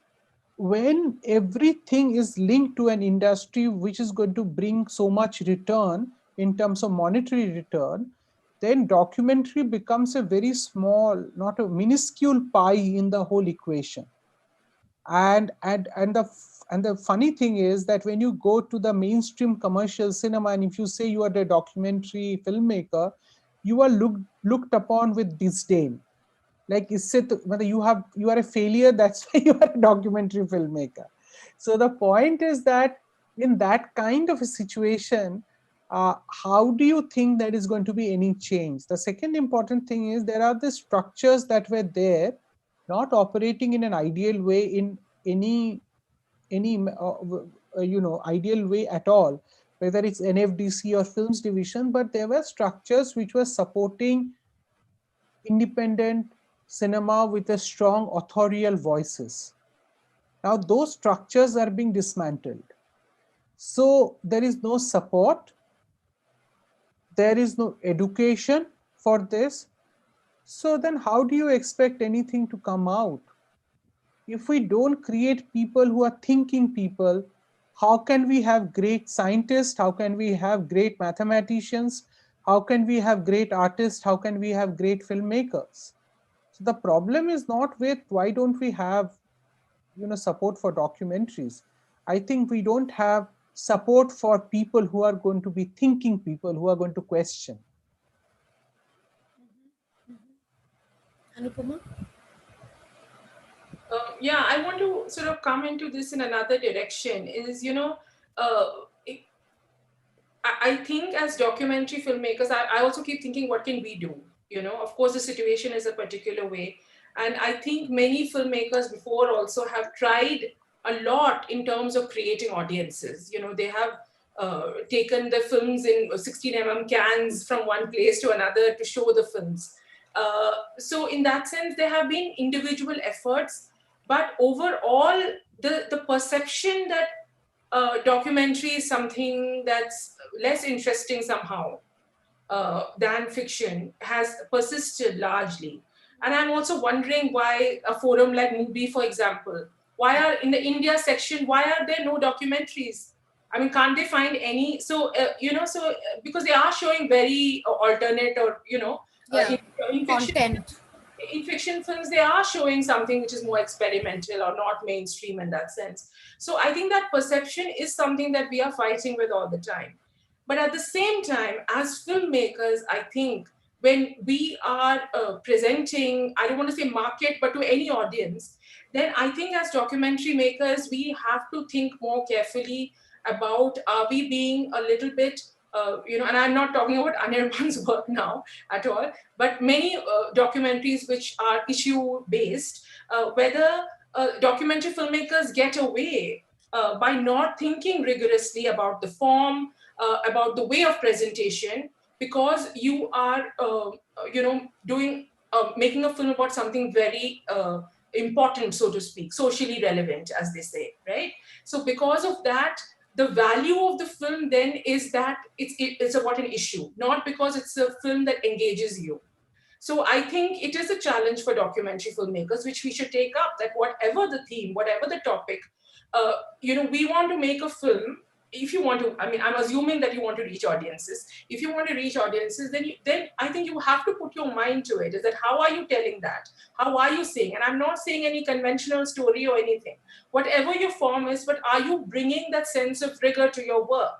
when everything is linked to an industry which is going to bring so much return in terms of monetary return, then documentary becomes a very small, not a minuscule pie in the whole equation. And the funny thing is that when you go to the mainstream commercial cinema and if you say you are a documentary filmmaker, you are looked upon with disdain. Like whether you are a failure, that's why you are a documentary filmmaker. So the point is that in that kind of a situation, how do you think there is going to be any change? The second important thing is there are the structures that were there, not operating in an ideal way in any ideal way at all, whether it's NFDC or films division, but there were structures which were supporting independent cinema with a strong authorial voices. Now those structures are being dismantled. So there is no support, there is no education for this. So then how do you expect anything to come out? If we don't create people who are thinking people, How can we have great scientists? How can we have great mathematicians? How can we have great artists? How can we have great filmmakers? So the problem is not with why don't we have support for documentaries. I think we don't have support for people who are going to be thinking, people who are going to question. Anupama? Yeah, I want to sort of come into this in another direction. Is uh, I think as documentary filmmakers, I also keep thinking, what can we do? Of course, the situation is a particular way. And I think many filmmakers before also have tried a lot in terms of creating audiences. They have taken the films in 16 cans from one place to another to show the films. So, in that sense, there have been individual efforts. But overall, the perception that documentary is something that's less interesting somehow than fiction has persisted largely. And I'm also wondering why a forum like Movie, for example, why are in the India section, why are there no documentaries? I mean, can't they find any? Because they are showing very alternate or, Yeah, in fiction content. films they are showing something which is more experimental or not mainstream in that sense. So I think that perception is something that we are fighting with all the time. But at the same time, as filmmakers, I think when we are presenting, I don't want to say market, but to any audience, then I think as documentary makers, we have to think more carefully about, are we being a little bit, and I'm not talking about Anirban's work now at all, but many documentaries which are issue based, whether documentary filmmakers get away by not thinking rigorously about the form, about the way of presentation, because you are, doing, making a film about something very important, so to speak, socially relevant, as they say, right? So because of that, the value of the film then is that it's about an issue, not because it's a film that engages you. So I think it is a challenge for documentary filmmakers, which we should take up. That whatever the theme, whatever the topic, we want to make a film. If you want to, I mean, I'm assuming that you want to reach audiences. If you want to reach audiences, then I think you have to put your mind to it. Is that how are you telling that? How are you saying? And I'm not saying any conventional story or anything. Whatever your form is, but are you bringing that sense of rigor to your work?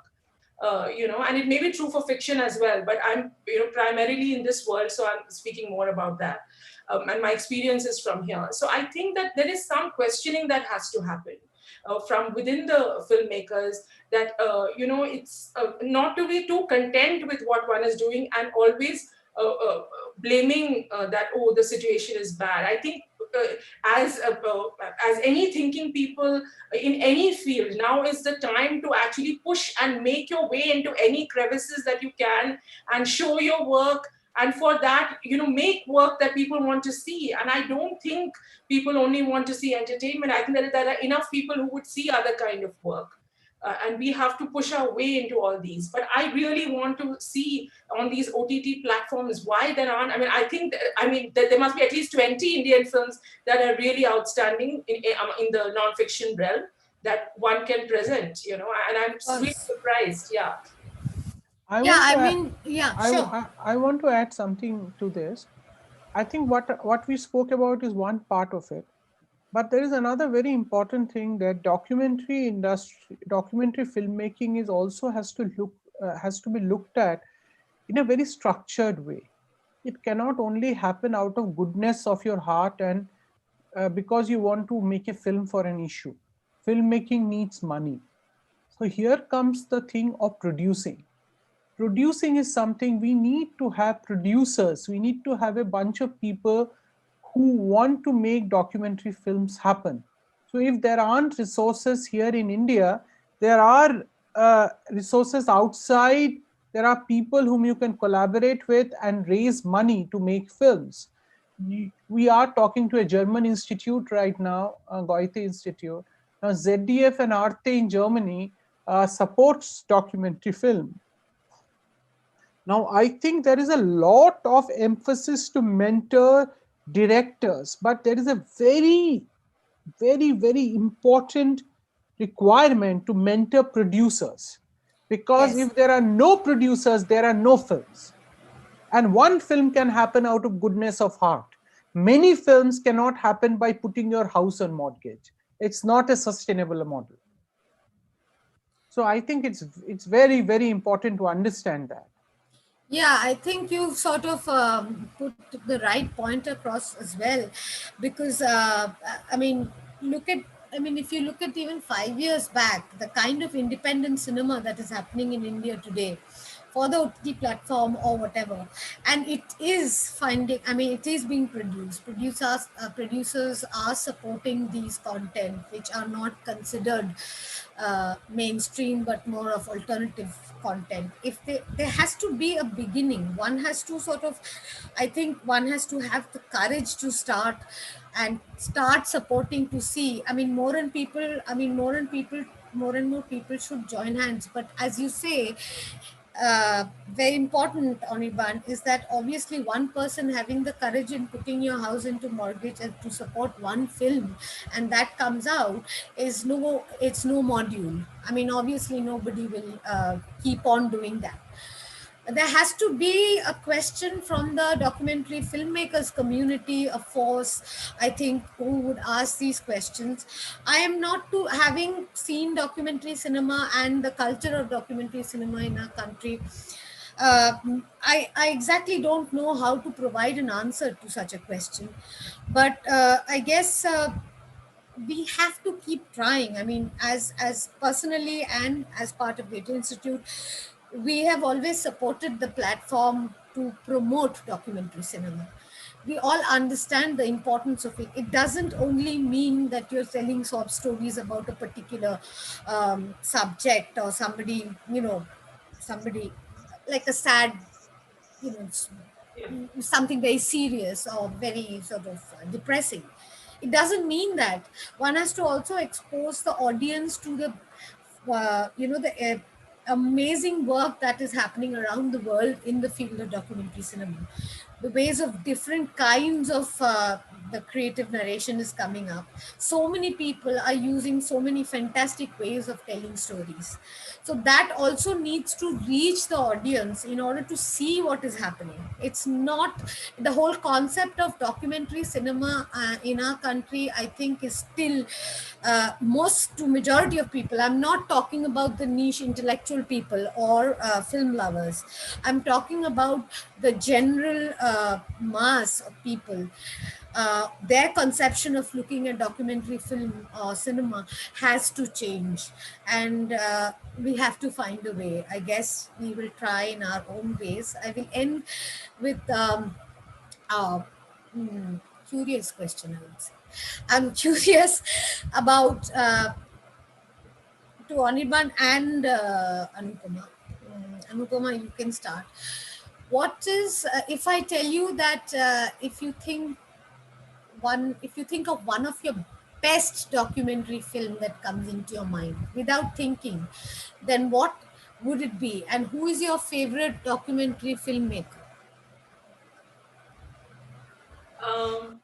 And it may be true for fiction as well, but I'm, primarily in this world, so I'm speaking more about that. And my experience is from here. So I think that there is some questioning that has to happen from within the filmmakers, that, it's not to be too content with what one is doing and always blaming that, oh, the situation is bad. I think as any thinking people in any field, now is the time to actually push and make your way into any crevices that you can and show your work. And for that, make work that people want to see. And I don't think people only want to see entertainment. I think that there are enough people who would see other kind of work. And we have to push our way into all these. But I really want to see on these OTT platforms why there aren't. I mean, that there must be at least 20 Indian films that are really outstanding in the non-fiction realm that one can present. And I'm really Us. surprised. Yeah. I Yeah, want to I add, mean, yeah, sure. I want to add something to this. I think what we spoke about is one part of it, but there is another very important thing, that documentary filmmaking is also has to be looked at in a very structured way. It cannot only happen out of goodness of your heart and because you want to make a film for an issue. Filmmaking needs money. So here comes the thing of producing. Producing is something we need to have producers. We need to have a bunch of people who want to make documentary films happen. So if there aren't resources here in India, there are resources outside. There are people whom you can collaborate with and raise money to make films. We are talking to a German institute right now, Goethe Institute. Now ZDF and Arte in Germany supports documentary film. Now, I think there is a lot of emphasis to mentor directors, but there is a very, very, very important requirement to mentor producers, because Yes. if there are no producers, there are no films. And one film can happen out of goodness of heart. Many films cannot happen by putting your house on mortgage. It's not a sustainable model. So I think it's very, very important to understand that. Yeah, I think you've sort of put the right point across as well, because I mean, look at. I mean, if you look at even 5 years back, the kind of independent cinema that is happening in India today, for the OTT platform or whatever, and it is finding. I mean, it is being produced. Producers are supporting these content which are not considered mainstream but more of alternative content. If there has to be a beginning, one has to sort of, I think one has to have the courage to start supporting, to see. I mean, more and more people should join hands. But as you say, very important, Anirban, is that obviously one person having the courage in putting your house into mortgage and to support one film, and that comes out, it's no module. I mean, obviously nobody will keep on doing that. There has to be a question from the documentary filmmakers community, a force, I think, who would ask these questions. I am not too, having seen documentary cinema and the culture of documentary cinema in our country, uh, I exactly don't know how to provide an answer to such a question. But I guess we have to keep trying. I mean, as personally and as part of Goethe Institute, we have always supported the platform to promote documentary cinema. We all understand the importance of it. It doesn't only mean that you're telling sob stories about a particular subject, or somebody, somebody like a sad, you know s- Yeah. something very serious or very sort of depressing. It doesn't mean that. One has to also expose the audience to the amazing work that is happening around the world in the field of documentary cinema. The ways of different kinds of the creative narration is coming up. So many people are using so many fantastic ways of telling stories. So that also needs to reach the audience in order to see what is happening. It's not the whole concept of documentary cinema in our country, I think, is still most to majority of people. I'm not talking about the niche intellectual people or film lovers. I'm talking about the general mass of people. Their conception of looking at documentary film or cinema has to change, and we have to find a way. I guess we will try in our own ways. I will end with a curious question, I would say. I'm curious about to Anirban and Anupama. Anupama, you can start. What is, if I tell you that if you think of one of your best documentary film that comes into your mind without thinking, then what would it be? And who is your favorite documentary filmmaker? Um,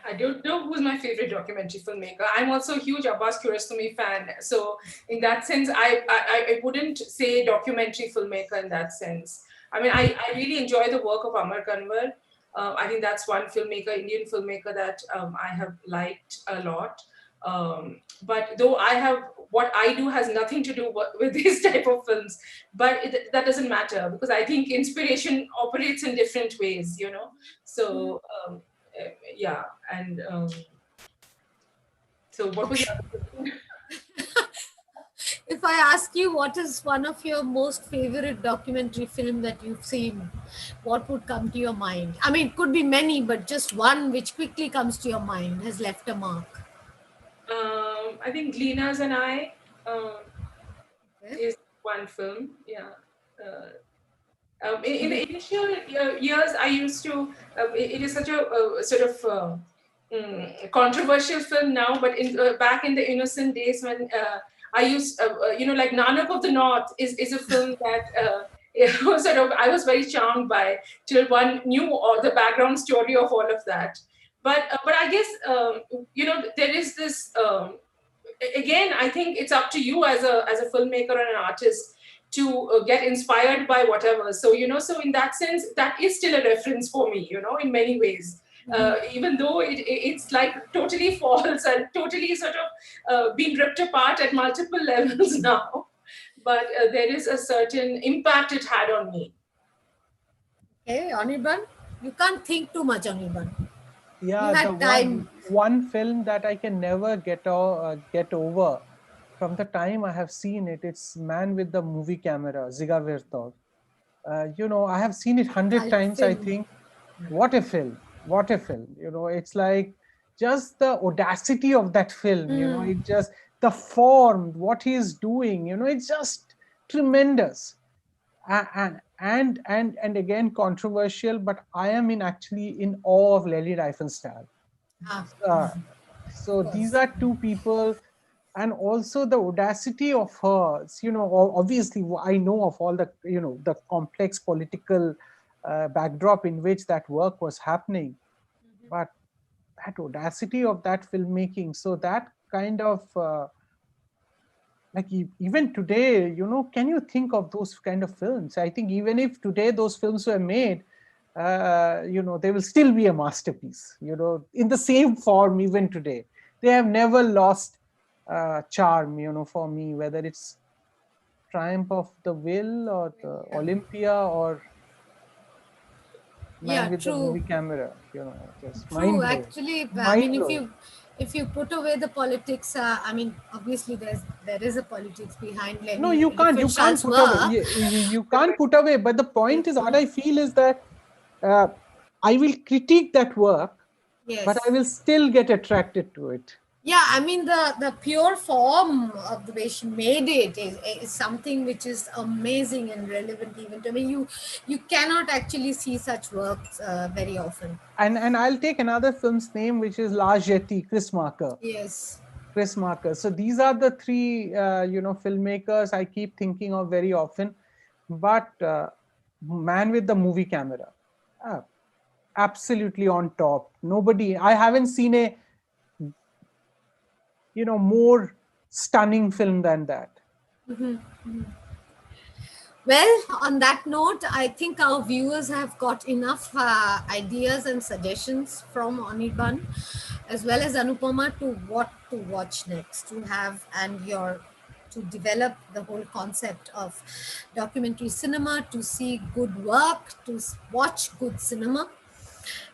I don't know who's my favorite documentary filmmaker. I'm also a huge Abbas Kiarostami fan. So in that sense, I wouldn't say documentary filmmaker in that sense. I mean, I really enjoy the work of Amar Kanwar. I think that's one filmmaker, Indian filmmaker that I have liked a lot. But though what I do has nothing to do with these type of films, but that doesn't matter because I think inspiration operates in different ways, you know. So yeah, and so what was your Okay. other question? If I ask you what is one of your most favorite documentary film that you've seen, what would come to your mind? I mean, it could be many, but just one which quickly comes to your mind has left a mark. I think Gleaners and I Okay. is one film. Yeah. Uh, in the initial years, I used to. It is such a sort of controversial film now, but back in the innocent days when I used, like Nanak of the North is a film that. Sort of, I was very charmed by till one knew all the background story of all of that. But I guess there is this. again, I think it's up to you as a filmmaker and an artist to get inspired by whatever. So so in that sense, that is still a reference for me, in many ways. Even though it's like totally false and totally sort of been ripped apart at multiple levels now, but there is a certain impact it had on me. Okay, Anirban, you can't think too much, Anirban. You Yeah, the had time. one film that I can never get over from the time I have seen it. It's Man with the Movie Camera, Ziga Vertov. I have seen it 100 times, I Film. think. What a film! What a film! It's like just the audacity of that film. It just the form, what he is doing. It's just tremendous. And again controversial, but I am in actually in awe of Lely Riefenstahl. Ah, Uh, so of these course. are two people, and also the audacity of hers. Obviously, I know of all the the complex political backdrop in which that work was happening, but that audacity of that filmmaking. So that kind of like even today, can you think of those kind of films? I think even if today those films were made, they will still be a masterpiece, in the same form. Even today, they have never lost charm, for me, whether it's Triumph of the Will or the Olympia or Man Yeah, with the true. Movie Camera, just True. mind blowing, Actually, I mind mean, blowing. if you put away the politics, I mean, obviously there is a politics behind No, Lenny you can't Riefenstahl's put away. work. You can't put away. But the point is, It's what I feel is that uh, I will critique that work, but I yes. will still get attracted to it. Yeah, I mean the pure form of the way she made it is something which is amazing and relevant even to. I mean, you cannot actually see such works very often. And I'll take another film's name, which is La Jetty, Chris Marker. Yes. Chris Marker. So these are the three, filmmakers I keep thinking of very often. But Man with the Movie Camera, uh, absolutely on top. Nobody. I haven't seen a more stunning film than that. Well, on that note, I think our viewers have got enough ideas and suggestions from Anirban as well as Anupama to what to watch next, to have and your to develop the whole concept of documentary cinema, to see good work, to watch good cinema.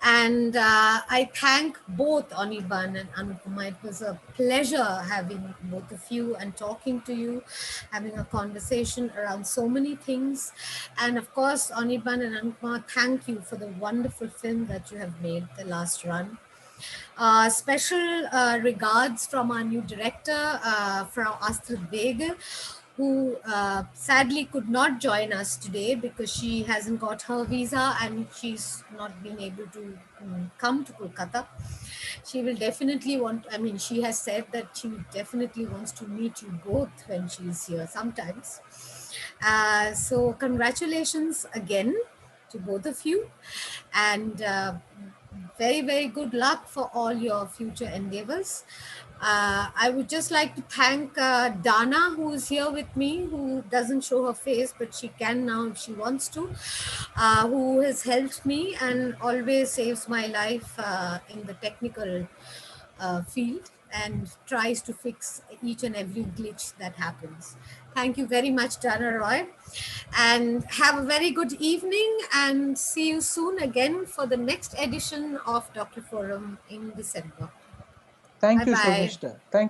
And I thank both Anirban and Anupama. It was a pleasure having both of you and talking to you, having a conversation around so many things. And of course, Anirban and Anupama, thank you for the wonderful film that you have made, The Last Run. Special regards from our new director, Frau Astrid Wege, who sadly could not join us today because she hasn't got her visa and she's not been able to come to Kolkata. She will definitely want, I mean, she has said that she definitely wants to meet you both when she's here sometimes. So, congratulations again to both of you. And very, very good luck for all your future endeavors. I would just like to thank Dana, who is here with me, who doesn't show her face, but she can now if she wants to, who has helped me and always saves my life in the technical field and tries to fix each and every glitch that happens. Thank you very much, Dana Roy. And have a very good evening and see you soon again for the next edition of Docu-Forum in December. Bye Thank you, bye. Shomishta. Thank you